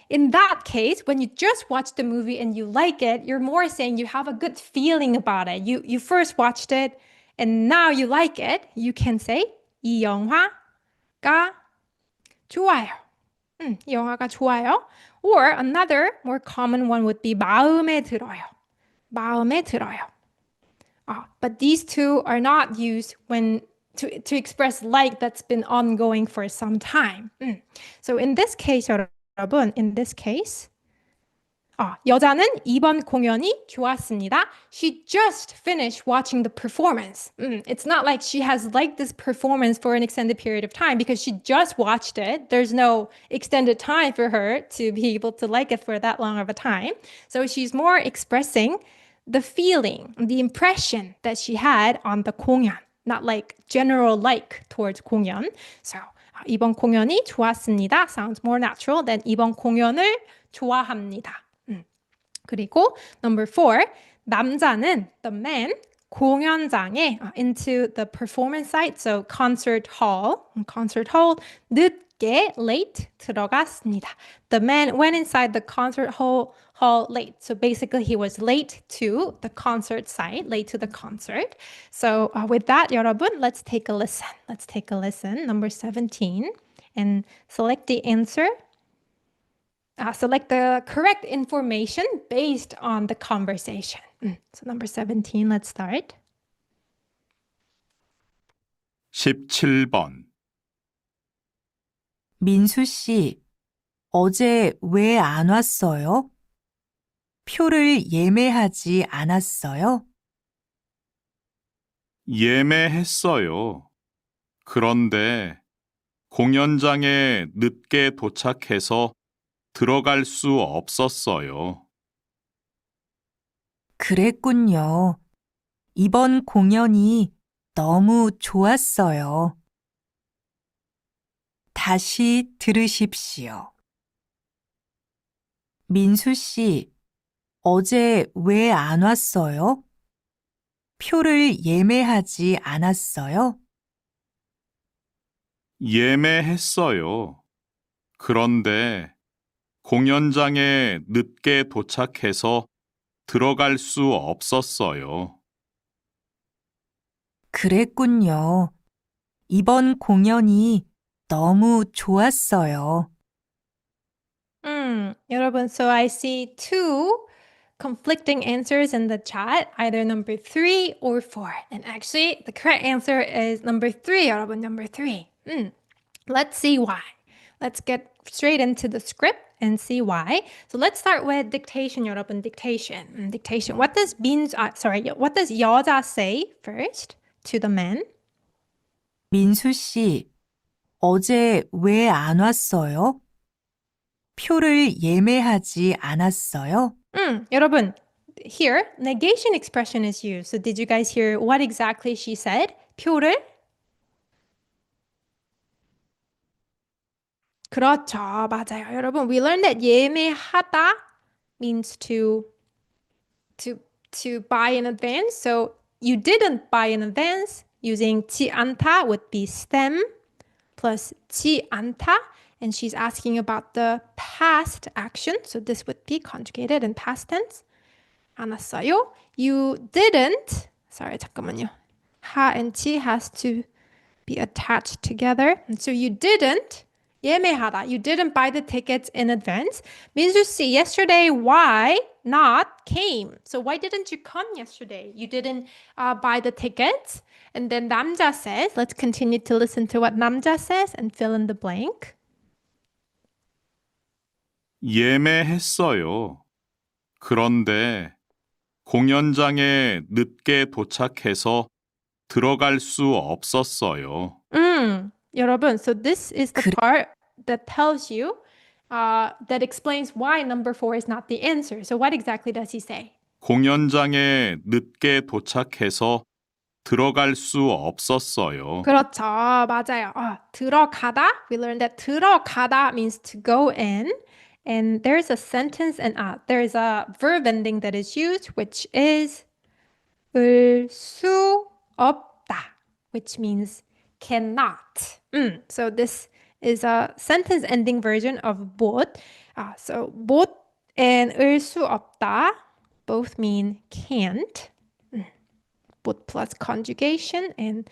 In that case, when you just watch the movie and you like it, you're more saying you have a good feeling about it. You first watched it and now you like it. You can say 이 영화가 좋아요. 이 영화가 좋아요. Or another more common one would be 마음에 들어요. 마음에 들어요. But these two are not used when to express like that's been ongoing for some time. So in this case, 여러분, in this case, 여자는 이번 공연이 좋았습니다. She just finished watching the performance. It's not like she has liked this performance for an extended period of time because she just watched it. There's no extended time for her to be able to like it for that long of a time. So she's more expressing the feeling, the impression that she had on the 공연. Not like general like towards 공연. So 이번 공연이 좋았습니다 sounds more natural than 이번 공연을 좋아합니다. 그리고 number 4, 남자는 the man 공연장에 into the performance site, so concert hall 늦게 late 들어갔습니다. The man went inside the concert hall late. So basically he was late to the concert site, late to the concert. So with that, 여러분, let's take a listen. Let's take a listen. Number 17, and select the answer. Select the correct information based on the conversation. So number 17, let's start. 17번. 민수 씨, 어제 왜 안 왔어요? 표를 예매하지 않았어요? 예매했어요. 그런데 공연장에 늦게 도착해서 들어갈 수 없었어요. 그랬군요. 이번 공연이 너무 좋았어요. 다시 들으십시오. 민수 씨, 어제 왜 안 왔어요? 표를 예매하지 않았어요? 예매했어요. 그런데 공연장에 늦게 도착해서 들어갈 수 없었어요. 그랬군요. 이번 공연이 너무 좋았어요. 여러분, so I see two conflicting answers in the chat, either number 3 or 4. And actually, the correct answer is number 3, 여러분, number 3. Let's see why. Let's get straight into the script and see why. So let's start with dictation, 여러분, dictation. Dictation. What does 여자 say first to the man? 민수 씨, 어제 왜 안 왔어요? 표를 예매하지 않았어요? 여러분, here, negation expression is used. So did you guys hear what exactly she said? 표를? 그렇죠. 맞아요. 여러분, we learned that 예매하다 means to buy in advance. So you didn't buy in advance. Using 지 않다 would be stem plus 지 않다. And she's asking about the past action. So this would be conjugated in past tense. 않았어요. You didn't. Sorry, 잠깐만요. 하 and 지 has to be attached together. And so you didn't 예매하다. You didn't buy the tickets in advance. Minsu C, yesterday, why not came? So why didn't you come yesterday? You didn't buy the tickets. And then 남자 says, let's continue to listen to what 남자 says and fill in the blank. 예매했어요. 그런데 공연장에 늦게 도착해서 들어갈 수 없었어요. 여러분, so this is the part that tells you, that explains why number 4 is not the answer. So what exactly does he say? 공연장에 늦게 도착해서 들어갈 수 없었어요. 그렇죠. 맞아요. 들어가다. We learned that 들어가다 means to go in. And there's a sentence and there's a verb ending that is used, which is 을 수 없다, which means cannot. So this is a sentence ending version of 못. So 못 and 을 수 없다 both mean can't. 못 plus conjugation and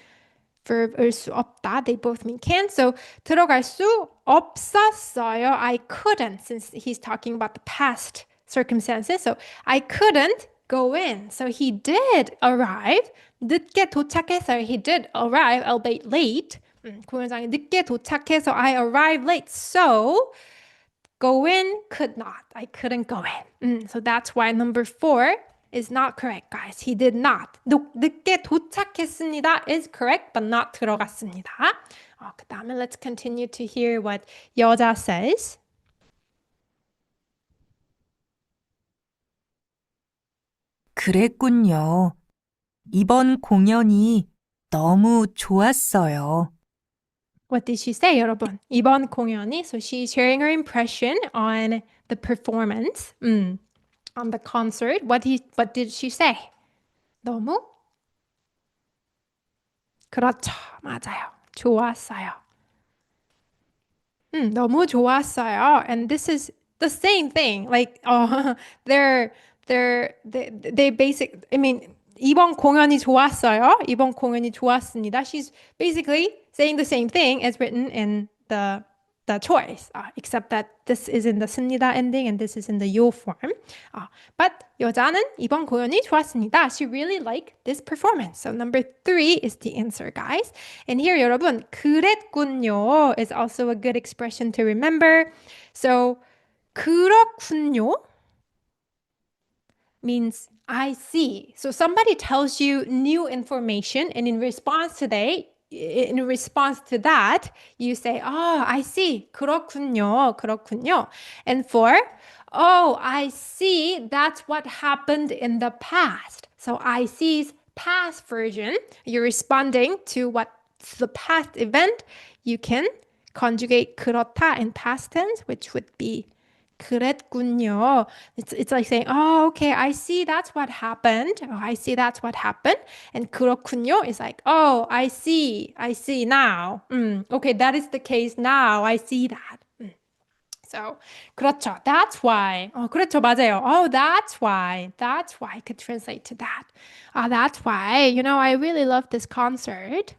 verb 을 수 없다, they both mean can. So 들어갈 수 없었어요. I couldn't, since he's talking about the past circumstances. So I couldn't go in. So he did arrive. 늦게 도착해서 he did arrive, albeit late. 공연장에 늦게 도착해서 I arrived late. So go in, could not. I couldn't go in. So that's why number 4 is not correct, guys. He did not. 늦게 도착했습니다 is correct, but not 들어갔습니다. 그 다음에 let's continue to hear what 여자 says. 그랬군요. 이번 공연이 너무 좋았어요. What did she say, 여러분? 이번 공연이, so she's sharing her impression on the performance, on the concert. What did she say? 너무? 그렇죠, 맞아요. 좋았어요. 너무 좋았어요. And this is the same thing. Like, they basic. I mean, 이번 공연이 좋았어요. 이번 공연이 좋았습니다. She's basically saying the same thing as written in the choice, except that this is in the 습니다 ending and this is in the 요 form. But 여자는 이번 공연이 좋았습니다. She really liked this performance. So number 3 is the answer, guys. And here, 여러분, 그랬군요 is also a good expression to remember. So 그렇군요 means I see. So somebody tells you new information, and in response to that, you say, oh, I see. 그렇군요. 그렇군요. And for, oh, I see. That's what happened in the past. So I see's past version. You're responding to what's the past event. You can conjugate 그렇다 in past tense, which would be 그랬군요. It's like saying, oh, okay, I see that's what happened. Oh, I see that's what happened. And 그렇군요 is like, oh, I see now. Okay, that is the case now. I see that. So, 그렇죠. That's why. 그렇죠. 맞아요. Oh, that's why. That's why I could translate to that. That's why. I really love this concert.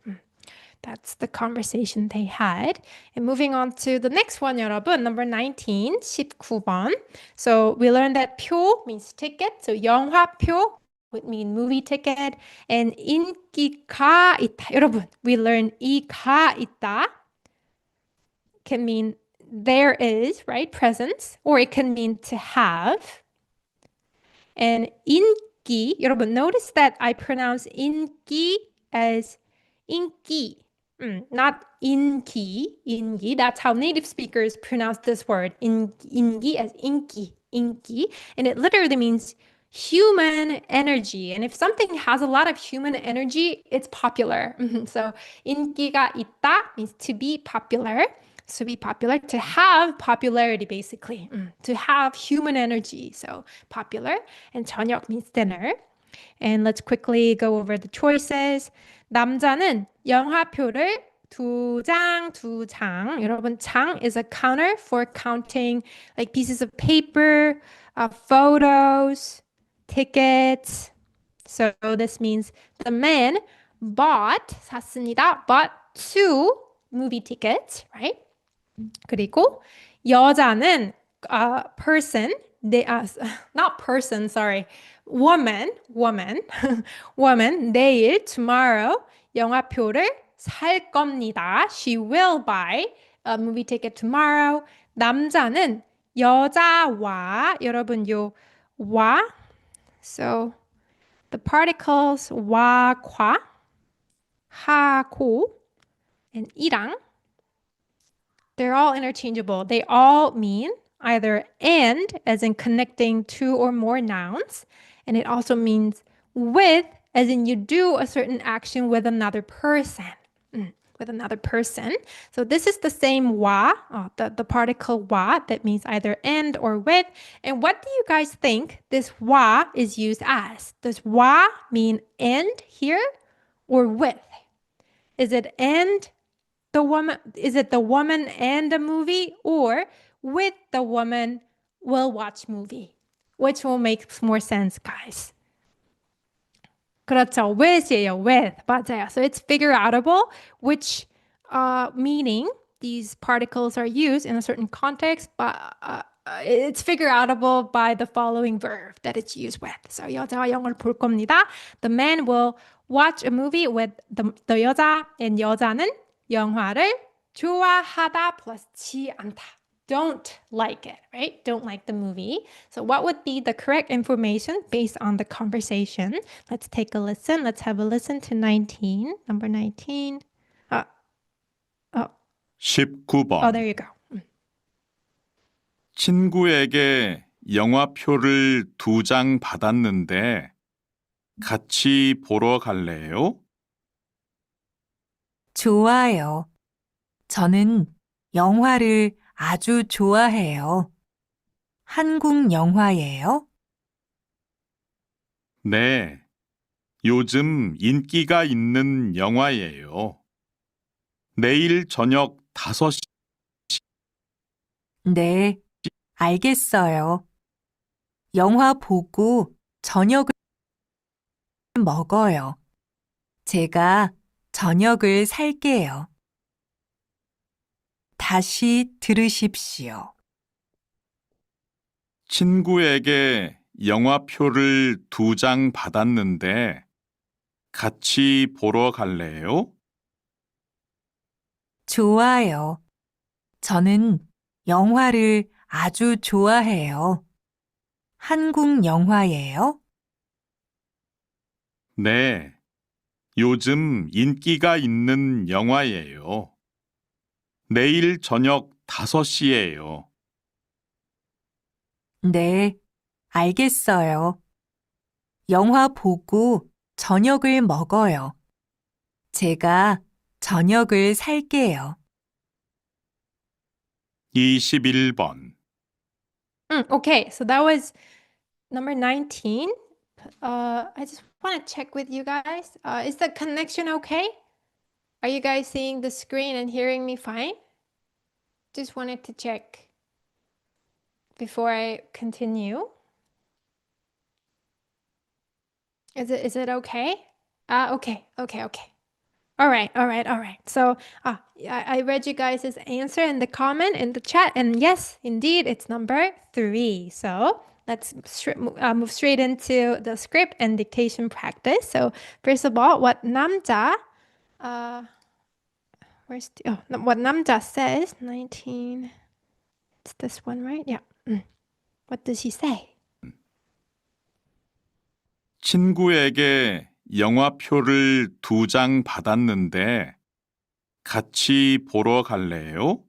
That's the conversation they had. And moving on to the next one, 여러분. Number 19, 19번. So we learned that 표 means ticket. So 영화표 would mean movie ticket. And 인기가 있다. 여러분, we learned 이가 있다 can mean there is, right? Presence. Or it can mean to have. And 인기, 여러분, notice that I pronounce 인기 as 인기. Not 인기. That's how native speakers pronounce this word. 인기 as 인기. And it literally means human energy. And if something has a lot of human energy, it's popular. So 인기가 있다 means to be popular. To be popular, to have popularity, basically. To have human energy. So popular. And 저녁 means dinner. And let's quickly go over the choices. 남자는 영화표를 두 장. 여러분, 장 is a counter for counting like pieces of paper, photos, tickets. So this means the man bought 2 movie tickets, right? 그리고 여자는 person, not person, sorry. woman, 내일, tomorrow, 영화표를 살 겁니다. She will buy a movie ticket tomorrow. 남자는 여자와, 여러분 와, so the particles 와, 과, 하고, and 이랑, they're all interchangeable. They all mean either and, as in connecting 2 or more nouns, and it also means with, as in you do a certain action with another person. So this is the same wa, the particle wa, that means either and or with. And what do you guys think this wa is used as? Does wa mean and here or with? Is it and the woman? Is it the woman and a movie, or with the woman will watch movie? Which will make more sense, guys? 그렇죠. with이에요. with. 맞아요. So it's figure outable, which meaning these particles are used in a certain context, but it's figure outable by the following verb that it's used with. So 여자와 영화를 볼 겁니다. The man will watch a movie with the 여자, and 여자는 영화를 좋아하다 plus 지 않다. Don't like it, right? Don't like the movie. So what would be the correct information based on the conversation? Let's take a listen. Let's have a listen to 19. Number 19. 19번. There you go. 친구에게 영화표를 2장 받았는데 같이 보러 갈래요? 좋아요. 저는 영화를 아주 좋아해요. 한국 영화예요? 네, 요즘 인기가 있는 영화예요. 내일 저녁 5시. 네, 알겠어요. 영화 보고 저녁을 먹어요. 제가 저녁을 살게요. 다시 들으십시오. 친구에게 영화표를 2장 받았는데 같이 보러 갈래요? 좋아요. 저는 영화를 아주 좋아해요. 한국 영화예요? 네, 요즘 인기가 있는 영화예요. 내일 저녁 5시예요. 네, 알겠어요. 영화 보고 저녁을 먹어요. 제가 저녁을 살게요. 21번. Okay, so that was number 19. I just want to check with you guys. Is the connection okay? Are you guys seeing the screen and hearing me fine? Just wanted to check before I continue. Is it okay? Okay. All right. So I read you guys' answer in the comment in the chat, and yes, indeed, it's number 3. So let's move straight into the script and dictation practice. So first of all, what 남자 what 남자 says, 19, it's this one, right? Yeah. What does he say? 친구에게 영화표를 2장 받았는데 같이 보러 갈래요?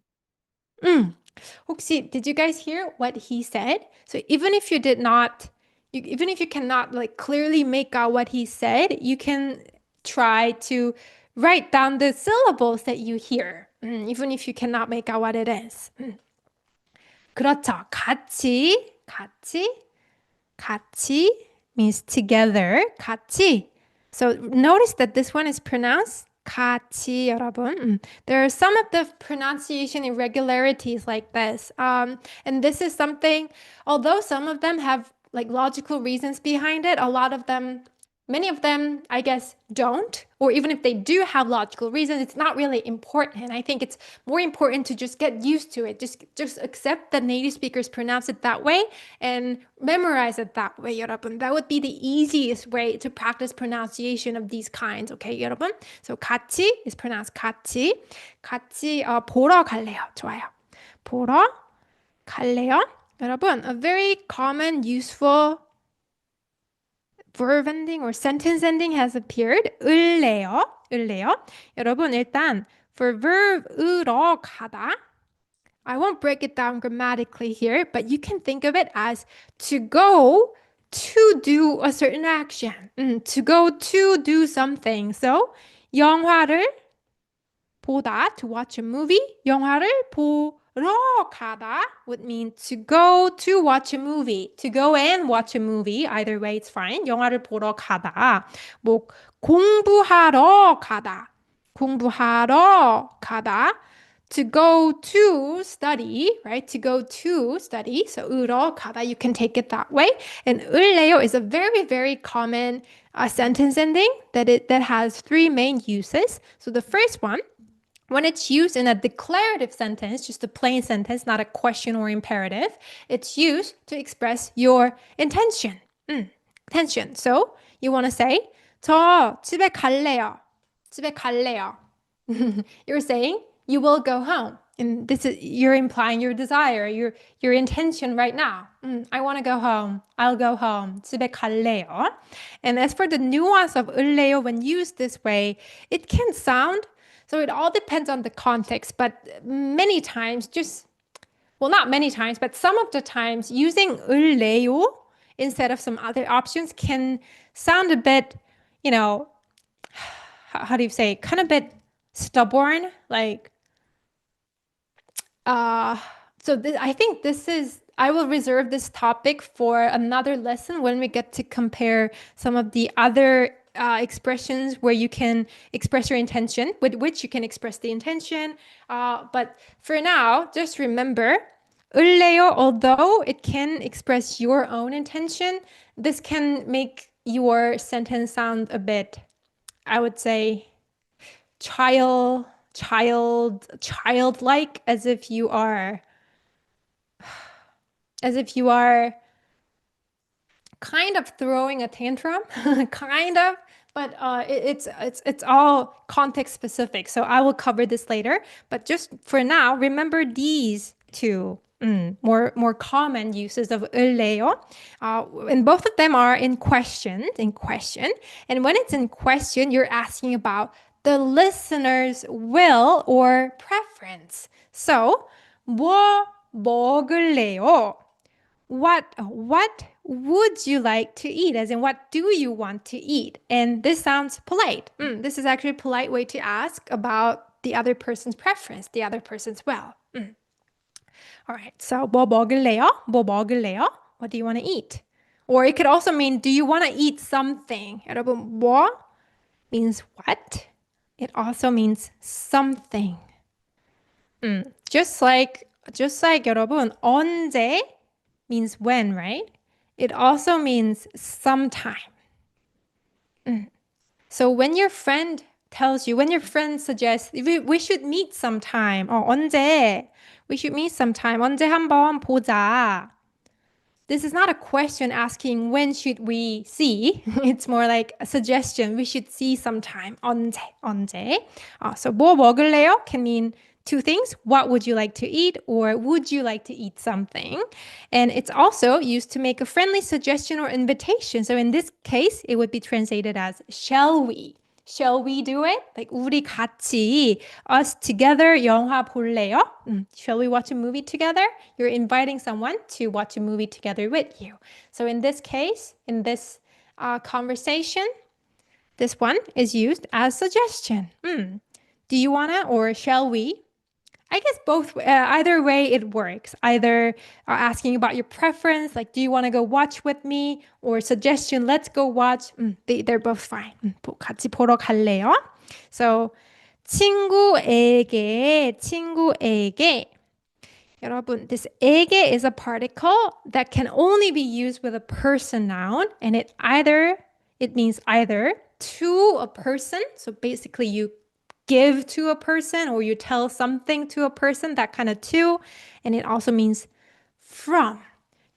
혹시 did you guys hear what he said? So even if you did not, even if you cannot like clearly make out what he said, you can try to write down the syllables that you hear, even if you cannot make out what it is. 그렇죠. 같이 means together. 같이. So notice that this one is pronounced 같이, 여러분. There are some of the pronunciation irregularities like this. And this is something, although some of them have like logical reasons behind it, many of them, I guess, don't. Or even if they do have logical reasons, it's not really important. I think it's more important to just get used to it. Just accept that native speakers pronounce it that way and memorize it that way, 여러분. That would be the easiest way to practice pronunciation of these kinds, okay, 여러분? So 같이 is pronounced 같이. 같이 보러 갈래요. 좋아요. 보러 갈래요. 여러분, a very common, useful verb ending or sentence ending has appeared. 을래요. 여러분, 일단 for verb 으러 가다, I won't break it down grammatically here, but you can think of it as to go to do a certain action. To go to do something. So, 영화를 보다, to watch a movie. 영화를 보러 가다 would mean to go to watch a movie. To go and watch a movie. Either way, it's fine. 영화를 보러 가다. 뭐, 공부하러 가다. To go to study, right? To go to study. So, 으러 가다, you can take it that way. And 을래요 is a very, very common sentence ending that has three main uses. So, the first one, when it's used in a declarative sentence, just a plain sentence, not a question or imperative, it's used to express your intention. Intention. So you want to say, 저 집에 갈래요. You're saying you will go home. And this is, you're implying your desire, your intention right now. I want to go home. I'll go home. 집에 갈래요. And as for the nuance of 을래요, when used this way, it can sound, so it all depends on the context, but many times not many times, but some of the times using 을래요 instead of some other options can sound a bit, how do you say, kind of a bit stubborn, like, I think I will reserve this topic for another lesson when we get to compare some of the other expressions where you can express your intention, with which you can express the intention. But for now, just remember, 을래요, although it can express your own intention, this can make your sentence sound a bit, I would say, childlike, as if you are kind of throwing a tantrum, kind of, but it's all context specific. So I will cover this later, but just for now, remember these two more common uses of 을래요. And both of them are in question. And when it's in question, you're asking about the listener's will or preference. So, 뭐 먹을래요? What would you like to eat? As in, what do you want to eat? And this sounds polite. This is actually a polite way to ask about the other person's preference, the other person's will. All right, so 뭐 먹을래요? What do you want to eat? Or it could also mean, do you want to eat something? 여러분, 뭐 means what? It also means something. Just like 여러분, 언제 means when, right? It also means sometime. So when your friend suggests, we should meet sometime. 언제? We should meet sometime. 언제 한번 보자. This is not a question asking when should we see. It's more like a suggestion. We should see sometime. 언제. So 뭐 먹을래요 can mean two things. What would you like to eat? Or would you like to eat something? And it's also used to make a friendly suggestion or invitation. So in this case, it would be translated as shall we? Shall we do it? Like 우리 같이 us together 영화 볼래요? Shall we watch a movie together? You're inviting someone to watch a movie together with you. So in this case, in this conversation, this one is used as suggestion. Do you wanna or shall we? I guess both, either way it works. Either asking about your preference, like do you want to go watch with me? Or suggestion, let's go watch. They're both fine. 같이 보러 갈래요? So 친구에게 여러분, this 에게 is a particle that can only be used with a person noun, and it means either to a person. So basically you give to a person or you tell something to a person, that kind of to. And it also means from.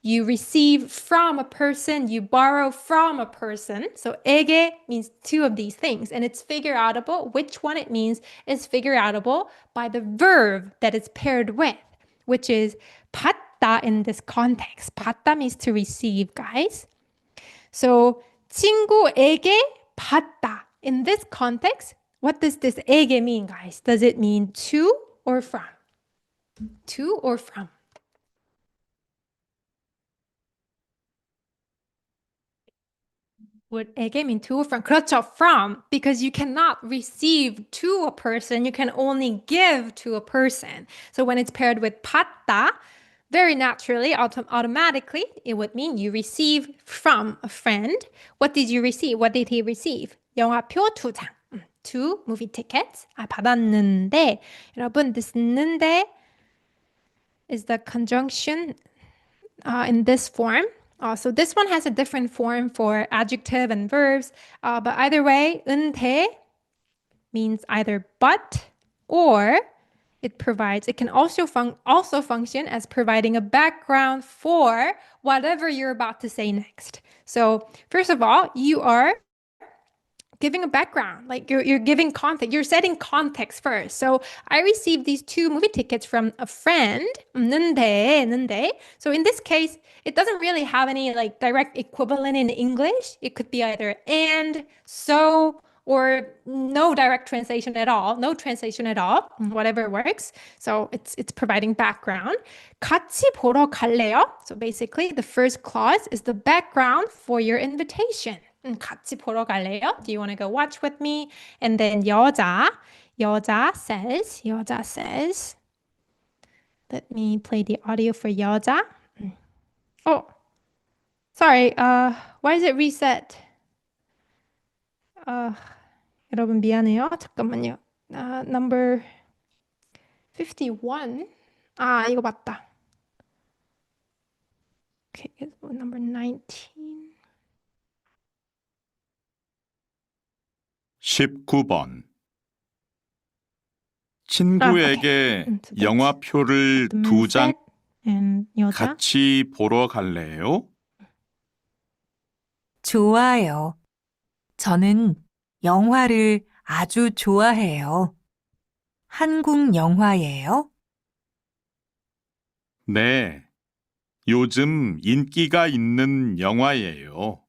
You receive from a person, you borrow from a person. So 에게 means two of these things. And it's figure outable. Which one it means is figure outable by the verb that it's paired with, which is 받다 in this context. 받다 means to receive, guys. So 친구에게 받다. In this context, what does this 에게 mean, guys? Does it mean to or from? To or from? Would 에게 mean to or from? 그렇죠, from. Because you cannot receive to a person. You can only give to a person. So when it's paired with 받다, very naturally, automatically, it would mean you receive from a friend. What did you receive? What did he receive? 영화표 2장. 2 movie tickets. 받았는데, 여러분, this 는데 is the conjunction in this form. So this one has a different form for adjective and verbs. But either way, 은데 means either but or it can also function as providing a background for whatever you're about to say next. So first of all, you are giving a background, like you're giving context, you're setting context first. So I received these 2 movie tickets from a friend. 는데. So in this case, it doesn't really have any like direct equivalent in English. It could be either and, so, or no direct translation at all, whatever works. So it's providing background. 같이 보러 갈래요? So basically the first clause is the background for your invitation. 같이 보러 갈래요? Do you want to go watch with me? And then 여자 says, let me play the audio for 여자. Oh, sorry. Why is it reset? 여러분 미안해요. 잠깐만요. Number 51. 이거 맞다. Okay, number 19. 19번. 친구에게 영화표를 2장 같이 보러 갈래요? 좋아요. 저는 영화를 아주 좋아해요. 한국 영화예요? 네. 요즘 인기가 있는 영화예요.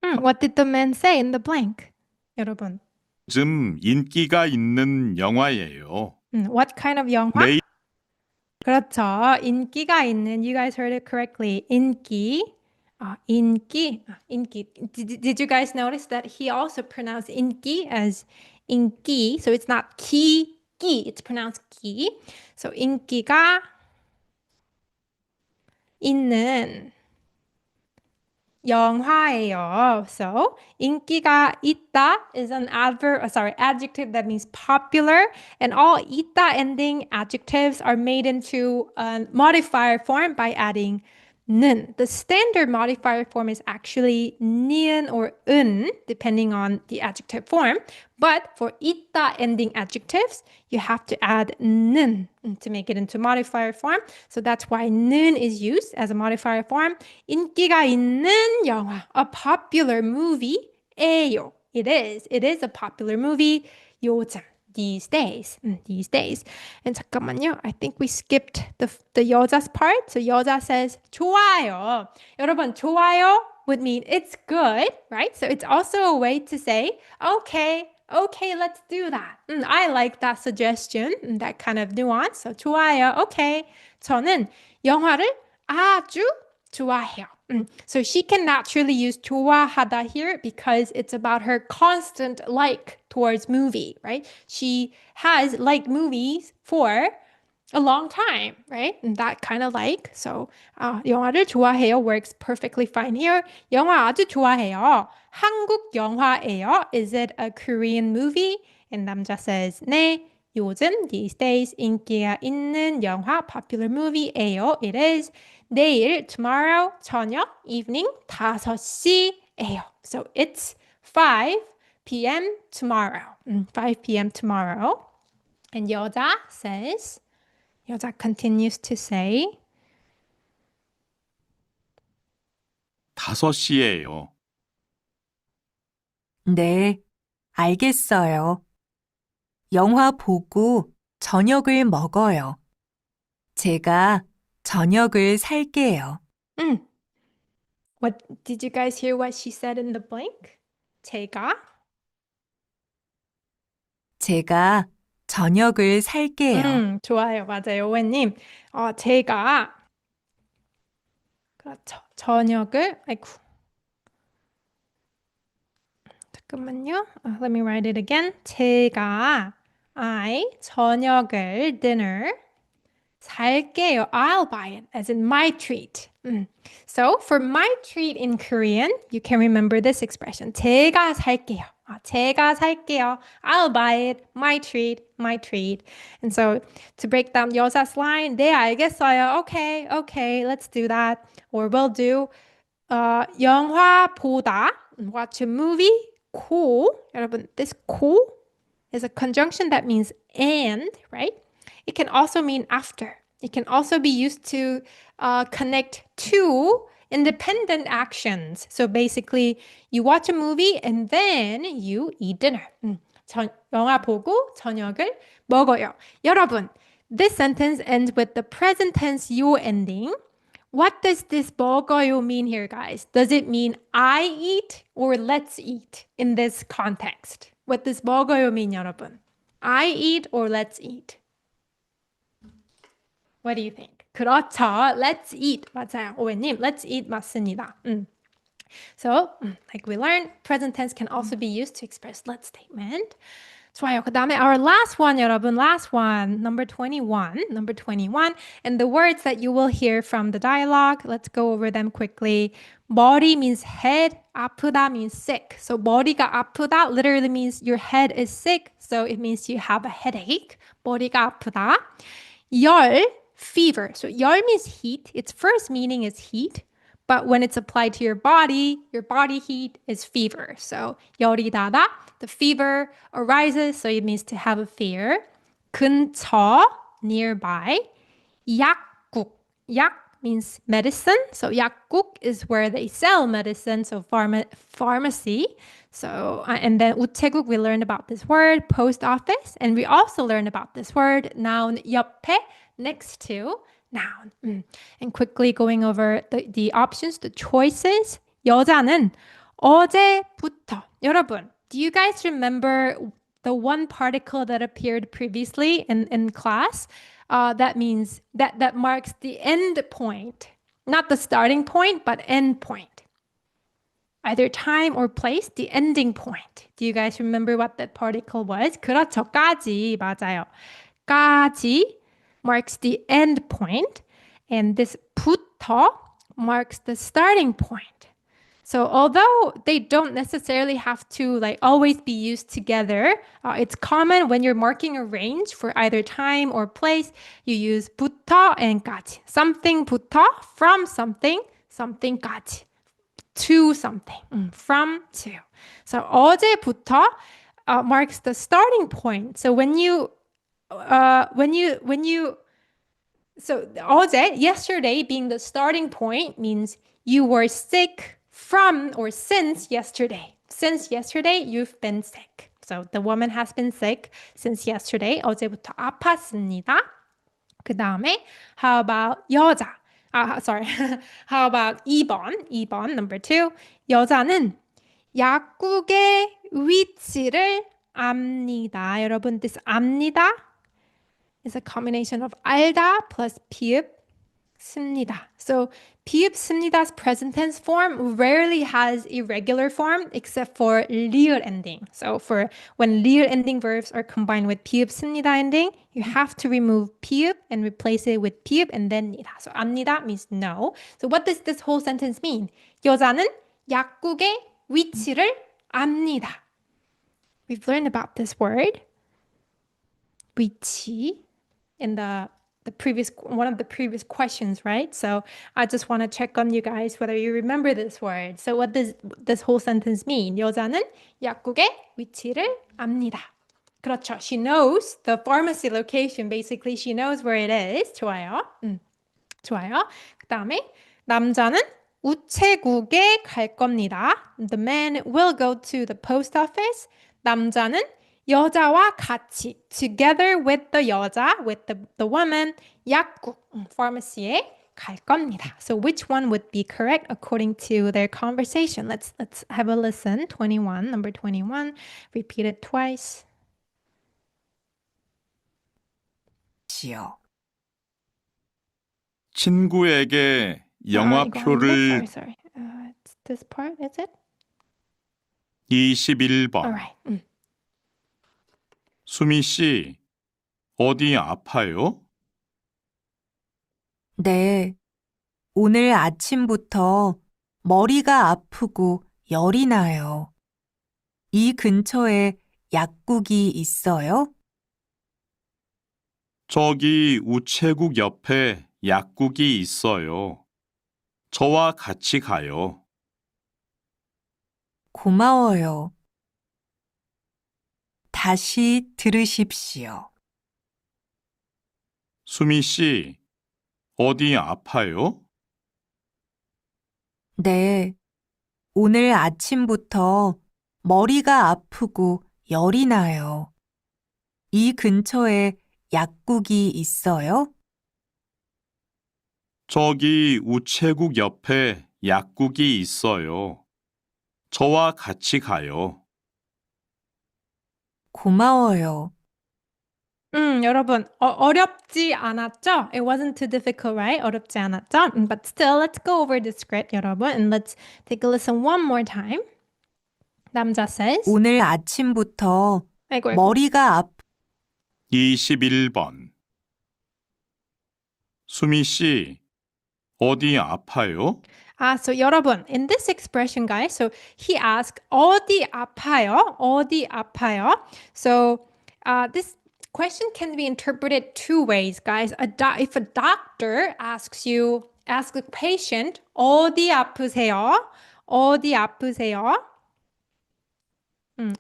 What did the man say in the blank? 여러분. 요즘 인기가 있는 영화예요. What kind of 영화? 네. 그렇죠. 인기가 있는. You guys heard it correctly. 인기. 인기. Did you guys notice that he also pronounced 인기 as 인기? So it's not 기, it's pronounced 기. So 인기가 있는 영화예요. So 인기가 있다 is an adjective that means popular, and all 있다 ending adjectives are made into a modifier form by adding 는. The standard modifier form is actually 니은 or 은, depending on the adjective form. But for 있다 ending adjectives, you have to add 는 to make it into modifier form. So that's why 는 is used as a modifier form. 인기가 있는 영화, a popular movie, 예요. It is a popular movie. 요즘. These days. And 잠깐만요. I think we skipped the 여자's part. So 여자 says 좋아요. 여러분, 좋아요 would mean it's good, right? So it's also a way to say, okay, Okay, let's do that. I like that suggestion, that kind of nuance. So 좋아요. Okay. 저는 영화를 아주 좋아해요. So she can naturally use 좋아하다 here because it's about her constant like towards movie, right? She has liked movies for a long time, right? And that kind of like. So 영화를 좋아해요 works perfectly fine here. 영화 아주 좋아해요. 한국 영화예요. Is it a Korean movie? And 남자 says 네. 요즘 these days 인기가 있는 영화 popular movie예요. It is. 내일 tomorrow 저녁 evening 5시예요. So it's 5 p.m. tomorrow. 5 p.m. tomorrow. And 여자 says 여자 continues to say 5시예요. 네, 알겠어요. 영화 보고 저녁을 먹어요. 제가 저녁을 살게요. What did you guys hear what she said in the blank? 제가 저녁을 살게요. 좋아요. 맞아요. 오해님. 제가 그렇죠. 저녁을 아이고. 잠깐만요. Let me write it again. 제가 저녁을 dinner 살게요. I'll buy it as in my treat. So for my treat in Korean, you can remember this expression. 제가 살게요. 제가 살게요. I'll buy it. My treat, my treat. And so to break down 여자's line, 네, 알겠어요. Okay, let's do that. Or we'll do 영화 보다, watch a movie, 고. 여러분, this 고 is a conjunction that means and, right? It can also mean after. It can also be used to connect two independent actions. So basically, you watch a movie and then you eat dinner. 영화 보고 저녁을 먹어요. 여러분, this sentence ends with the present tense 요 ending. What does this 먹어요 mean here, guys? Does it mean I eat or let's eat in this context? What does 먹어요 mean, 여러분? I eat or let's eat? What do you think? 그렇죠. Let's eat. 맞아요. 오해님, let's eat 맞습니다. So, like we learned, present tense can also be used to express let's statement. 좋아요. 그 다음에 our last one, 여러분. Last one. Number 21. And the words that you will hear from the dialogue, let's go over them quickly. 머리 means head. 아프다 means sick. So 머리가 아프다 literally means your head is sick. So it means you have a headache. 머리가 아프다. 열, fever. So 열 means heat. Its first meaning is heat. But when it's applied to your body heat is fever. So 열이 닿아, the fever arises, so it means to have a fear. 근처, nearby. 약국, 약 means medicine. So 약국 is where they sell medicine, so pharmacy. So, and then 우체국, we learned about this word, post office. And we also learned about this word, noun 옆에, next to. Noun. And quickly going over the options, the choices. 여자는 어제부터. 여러분, do you guys remember the one particle that appeared previously in class? That means that marks the end point. Not the starting point, but end point. Either time or place, the ending point. Do you guys remember what that particle was? 그렇죠. 까지. 맞아요. 까지 marks the end point, and this 부터 marks the starting point. So although they don't necessarily have to always be used together, it's common when you're marking a range for either time or place, you use 부터 and 까지. something부터, from something, something까지, to something, from to. So 어제부터 marks the starting point. So so 어제, yesterday being the starting point means you were sick from or since yesterday. Since yesterday, you've been sick. So the woman has been sick since yesterday. 어제부터 아팠습니다. 그 다음에, how about 여자? How about 2번, number 2. 여자는 약국의 위치를 압니다. 여러분, this 압니다 is a combination of 알다 plus 피읍 습니다. So 피읍 습니다's present tense form rarely has irregular form except for 리을 ending. So for when 리을 ending verbs are combined with 피읍 습니다 ending, you have to remove 피읍 and replace it with 피읍 and then 니다. So 압니다 means no. So what does this whole sentence mean? 여자는 약국의 위치를 압니다. We've learned about this word, 위치, in the previous one of the previous questions, right? So I just want to check on you guys whether you remember this word. So what does this whole sentence mean? 여자는 약국의 위치를 압니다. 그렇죠. She knows the pharmacy location. Basically, she knows where it is. 좋아요. 좋아요. 그다음에 남자는 우체국에 갈 겁니다. The man will go to the post office. 남자는 여자와 같이 together with the 여자, with the woman, 약국, pharmacy에 갈 겁니다. So which one would be correct according to their conversation? Let's have a listen. 21, number 21. Repeat it twice. 시요. 친구에게 영화표를 Sorry. It's this part, is it? 21번. All right. 수미 씨, 어디 아파요? 네. 오늘 아침부터 머리가 아프고 열이 나요. 이 근처에 약국이 있어요? 저기 우체국 옆에 약국이 있어요. 저와 같이 가요. 고마워요. 다시 들으십시오. 수미 씨, 어디 아파요? 네. 오늘 아침부터 머리가 아프고 열이 나요. 이 근처에 약국이 있어요? 저기 우체국 옆에 약국이 있어요. 저와 같이 가요. 고마워요. 여러분, 어렵지 않았죠? It wasn't too difficult, right? 어렵지 않았죠? But still, let's go over the script, 여러분, and let's take a listen one more time. 남자 says, 오늘 아침부터 아이고. 머리가 21번. 수미 씨, 어디 아파요? So 여러분, in this expression, guys, so he asked, 어디 아파요? 어디 아파요? So this question can be interpreted two ways, guys. If a doctor asks a patient, 어디 아프세요? 어디 아프세요?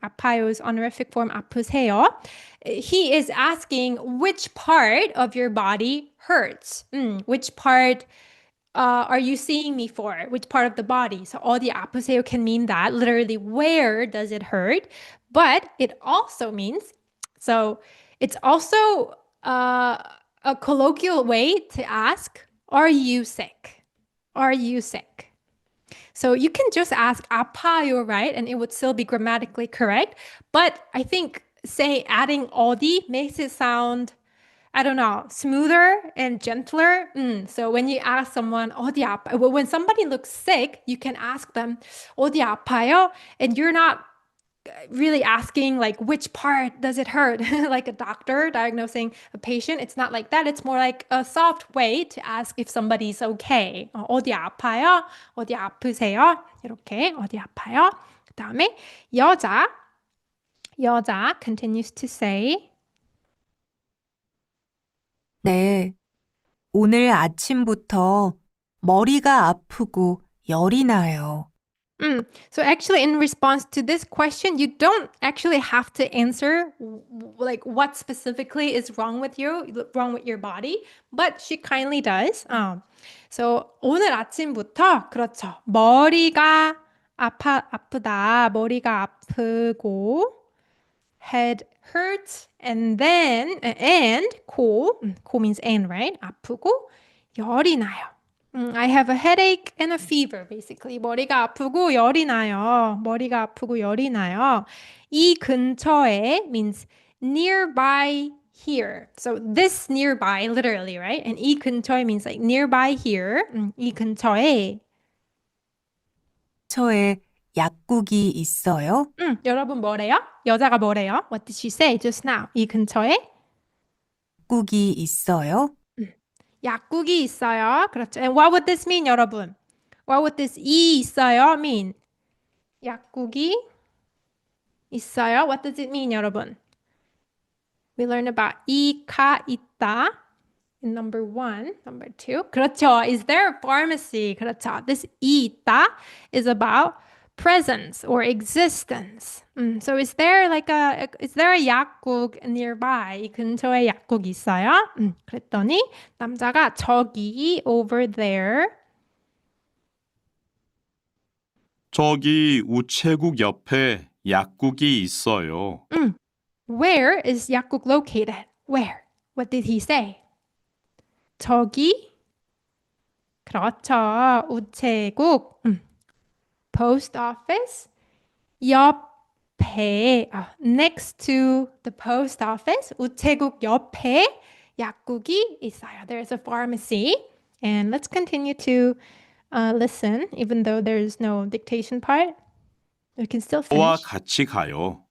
아파요's honorific form 아프세요. He is asking which part of your body hurts. Which part are you seeing me for? Which part of the body? So 어디 아프세요 can mean that. Literally, where does it hurt? But it also means, so it's also a colloquial way to ask, are you sick? Are you sick? So you can just ask 아파요, right? And it would still be grammatically correct. But I think, say, adding 어디 makes it sound, I don't know, smoother and gentler. So when you ask someone, 어디 아파요? Well, when somebody looks sick, you can ask them, 어디 아파요? And you're not really asking like which part does it hurt like a doctor diagnosing a patient. It's not like that. It's more like a soft way to ask if somebody's okay. 어디 아파요? 어디 아프세요? 이렇게 어디 아파요? 그다음에 여자 continues to say, 네. 오늘 아침부터 머리가 아프고 열이 나요. So actually, in response to this question, you don't actually have to answer like what specifically is wrong with you, wrong with your body, but she kindly does. So 오늘 아침부터 그렇죠. 머리가 아프다. 머리가 아프고 head hurts and then and 코 means and, right? 아프고 열이 나요. I have a headache and a fever, basically. 머리가 아프고 열이 나요. 머리가 아프고 열이 나요. 이 근처에 means nearby here. So this nearby, literally, right? And 이 근처에 means like nearby here. 이 근처에. 저에 약국이 있어요? 여러분 뭐래요? 여자가 뭐래요? What did she say just now? 이 근처에 약국이 있어요? 약국이 있어요. 그렇죠. And what would this mean, 여러분? What would this 이 있어요 mean? 약국이 있어요. What does it mean, 여러분? We learned about 이가 있다 in number 1, number 2. 그렇죠. Is there a pharmacy? 그렇죠. This 이 있다 is about presence or existence. So is there a 약국 nearby? 이 근처에 약국 있어요? 그랬더니 남자가 저기 over there. 저기 우체국 옆에 약국이 있어요. Where is 약국 located? Where? What did he say? 저기 그렇죠. 우체국 post office 옆에 next to the post office 우체국 옆에 약국이 있어요. There's a pharmacy. And let's continue to listen even though there's no dictation part. We can still 저와 finish. 같이 가요.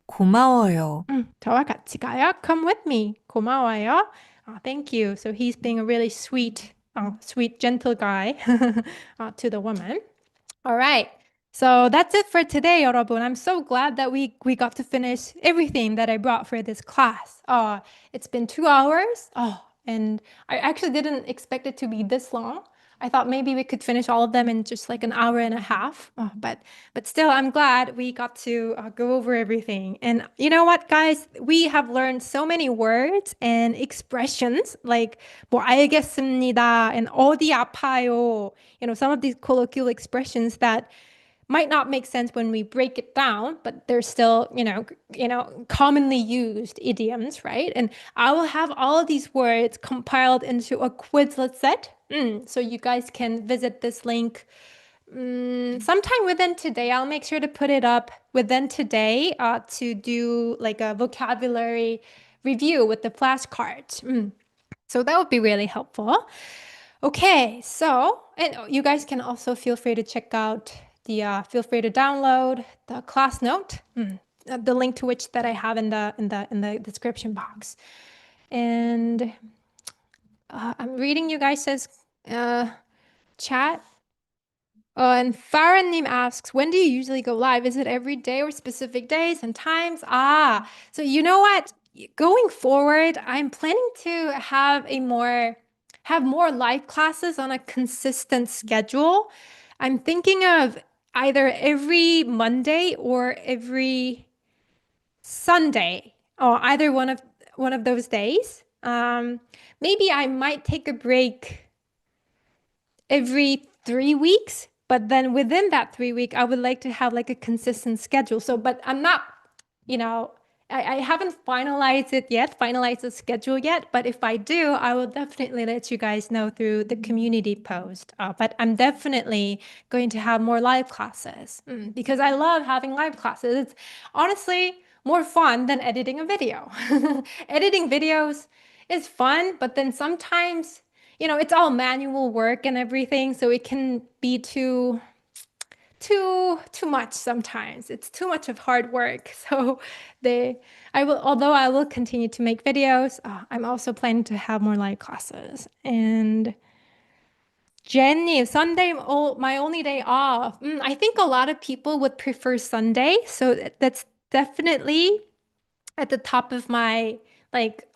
고마워요. 저와 같이 가요. Come with me. 고마워요. Thank you. So he's being a really sweet, gentle guy to the woman. All right. So that's it for today, 여러분. I'm so glad that we got to finish everything that I brought for this class. It's been 2 hours. And I actually didn't expect it to be this long. I thought maybe we could finish all of them in just like an hour and a half. But still, I'm glad we got to go over everything. And you know what, guys? We have learned so many words and expressions like 뭐 알겠습니다 and 어디 아파요. You know, some of these colloquial expressions that might not make sense when we break it down, but they're still, commonly used idioms, right? And I will have all of these words compiled into a Quizlet set. So you guys can visit this link sometime within today. I'll make sure to put it up within today to do like a vocabulary review with the flashcards. So that would be really helpful. Okay, so, and you guys can also feel free to check out feel free to download the class note, the link to which that I have in the description box. And I'm reading you guys' chat. And Farahnim asks, when do you usually go live? Is it every day or specific days and times? So you know what? Going forward, I'm planning to have more live classes on a consistent schedule. I'm thinking of either every Monday or every Sunday, or either one of those days. Maybe I might take a break every 3 weeks, but then within that 3 week, I would like to have like a consistent schedule. So, but I'm not, I haven't finalized the schedule yet, but if I do, I will definitely let you guys know through the community post. But I'm definitely going to have more live classes because I love having live classes. It's honestly more fun than editing a video. Editing videos is fun, but then sometimes, it's all manual work and everything, so it can be too much sometimes. It's too much of hard work. So although I will continue to make videos, I'm also planning to have more live classes. And Jenny, Sunday, my only day off. I think a lot of people would prefer Sunday. So that's definitely at the top of my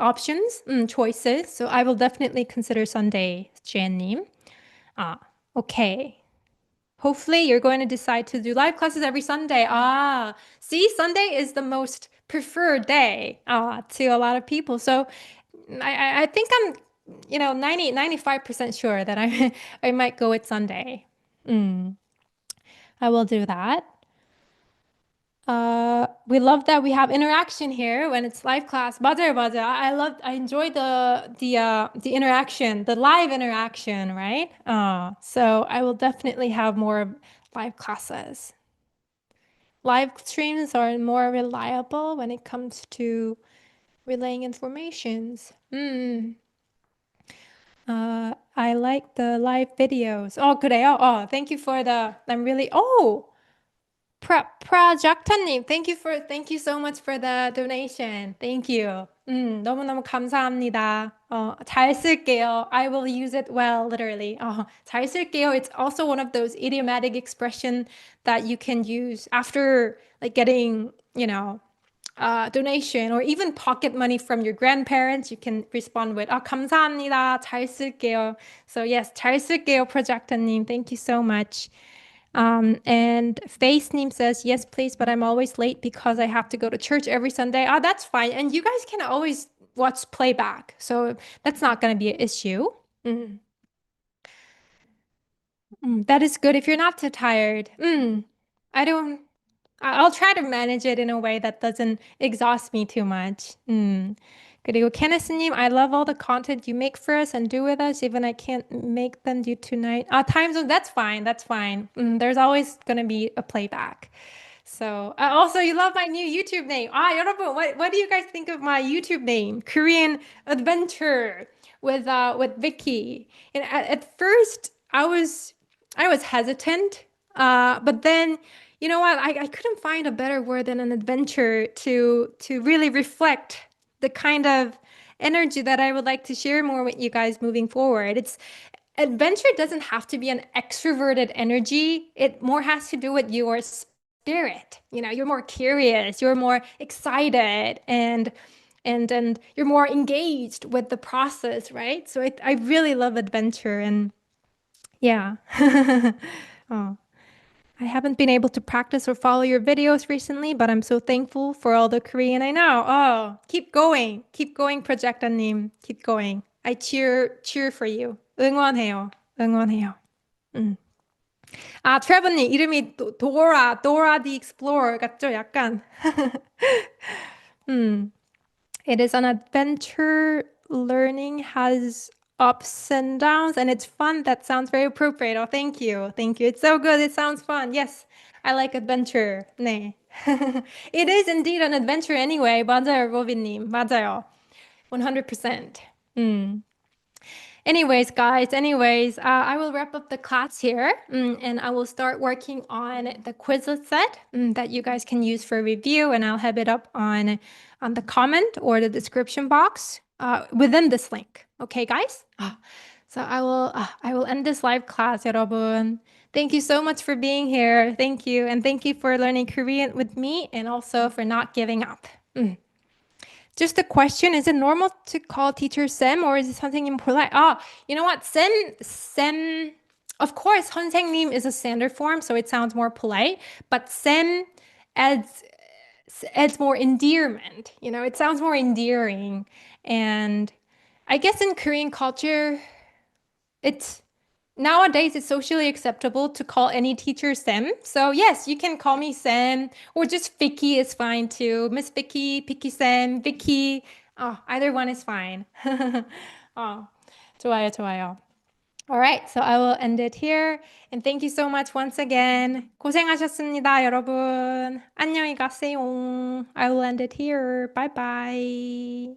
options, choices. So I will definitely consider Sunday, Jenny. Okay. Hopefully you're going to decide to do live classes every Sunday. See, Sunday is the most preferred day to a lot of people. So I think I'm, 95% sure that I might go with Sunday. I will do that. We love that we have interaction here when it's live class. 맞아요, 맞아요. I enjoy the interaction, the live interaction, right? So I will definitely have more live classes. Live streams are more reliable when it comes to relaying informations. I like the live videos. 그래요? Thank you for I'm really, Prajakta님, thank you so much for the donation. Thank you. 너무너무 감사합니다. 잘 쓸게요. I will use it well, literally. 잘 쓸게요. It's also one of those idiomatic expression that you can use after like getting, donation or even pocket money from your grandparents. You can respond with 감사합니다. 잘 쓸게요. So yes, 잘 쓸게요, Prajakta님. Thank you so much. And Face님 says, yes, please, but I'm always late because I have to go to church every Sunday. That's fine. And you guys can always watch playback. So that's not going to be an issue. That is good if you're not too tired. I'll try to manage it in a way that doesn't exhaust me too much. 그리고 케네스님, I love all the content you make for us and do with us, even I can't make them due to night. Time zone, that's fine, that's fine. There's always gonna be a playback. So, also, you love my new YouTube name. 여러분, what do you guys think of my YouTube name? Korean Adventure with Vicky. And at first, I was hesitant, but then, you know what? I couldn't find a better word than an adventure to really reflect the kind of energy that I would like to share more with you guys moving forward. Adventure doesn't have to be an extroverted energy. It more has to do with your spirit. You're more curious, you're more excited, and you're more engaged with the process, right? So I really love adventure, and yeah. I haven't been able to practice or follow your videos recently, but I'm so thankful for all the Korean I know. Keep going, projecta님, keep going. I cheer for you. 응원해요. 트래버님 이름이 Dora the Explorer 같죠? 약간. It is an adventure. Learning has ups and downs, and it's fun. That sounds very appropriate. Thank you. It's so good. It sounds fun. Yes, I like adventure. 네. It is indeed an adventure anyway. 맞아요, 로빈님. 맞아요. 100%. Anyways, guys, I will wrap up the class here, and I will start working on the Quizlet set that you guys can use for review, and I'll have it up on the comment or the description box within this link. Okay, guys? So I will end this live class, 여러분. Thank you so much for being here. Thank you, and thank you for learning Korean with me, and also for not giving up. Just a question, is it normal to call teacher Sam or is it something impolite? You know what? Sam, of course, 선생님 is a standard form, so it sounds more polite, but Sam adds more endearment. It sounds more endearing. And I guess in Korean culture, nowadays it's socially acceptable to call any teacher Sam. So yes, you can call me Sam, or just Vicky is fine too. Miss Vicky, Vicky Sam, Vicky. Either one is fine. 좋아요. All right, so I will end it here. And thank you so much once again. 고생하셨습니다, 여러분. 안녕히 가세요. I will end it here. Bye bye.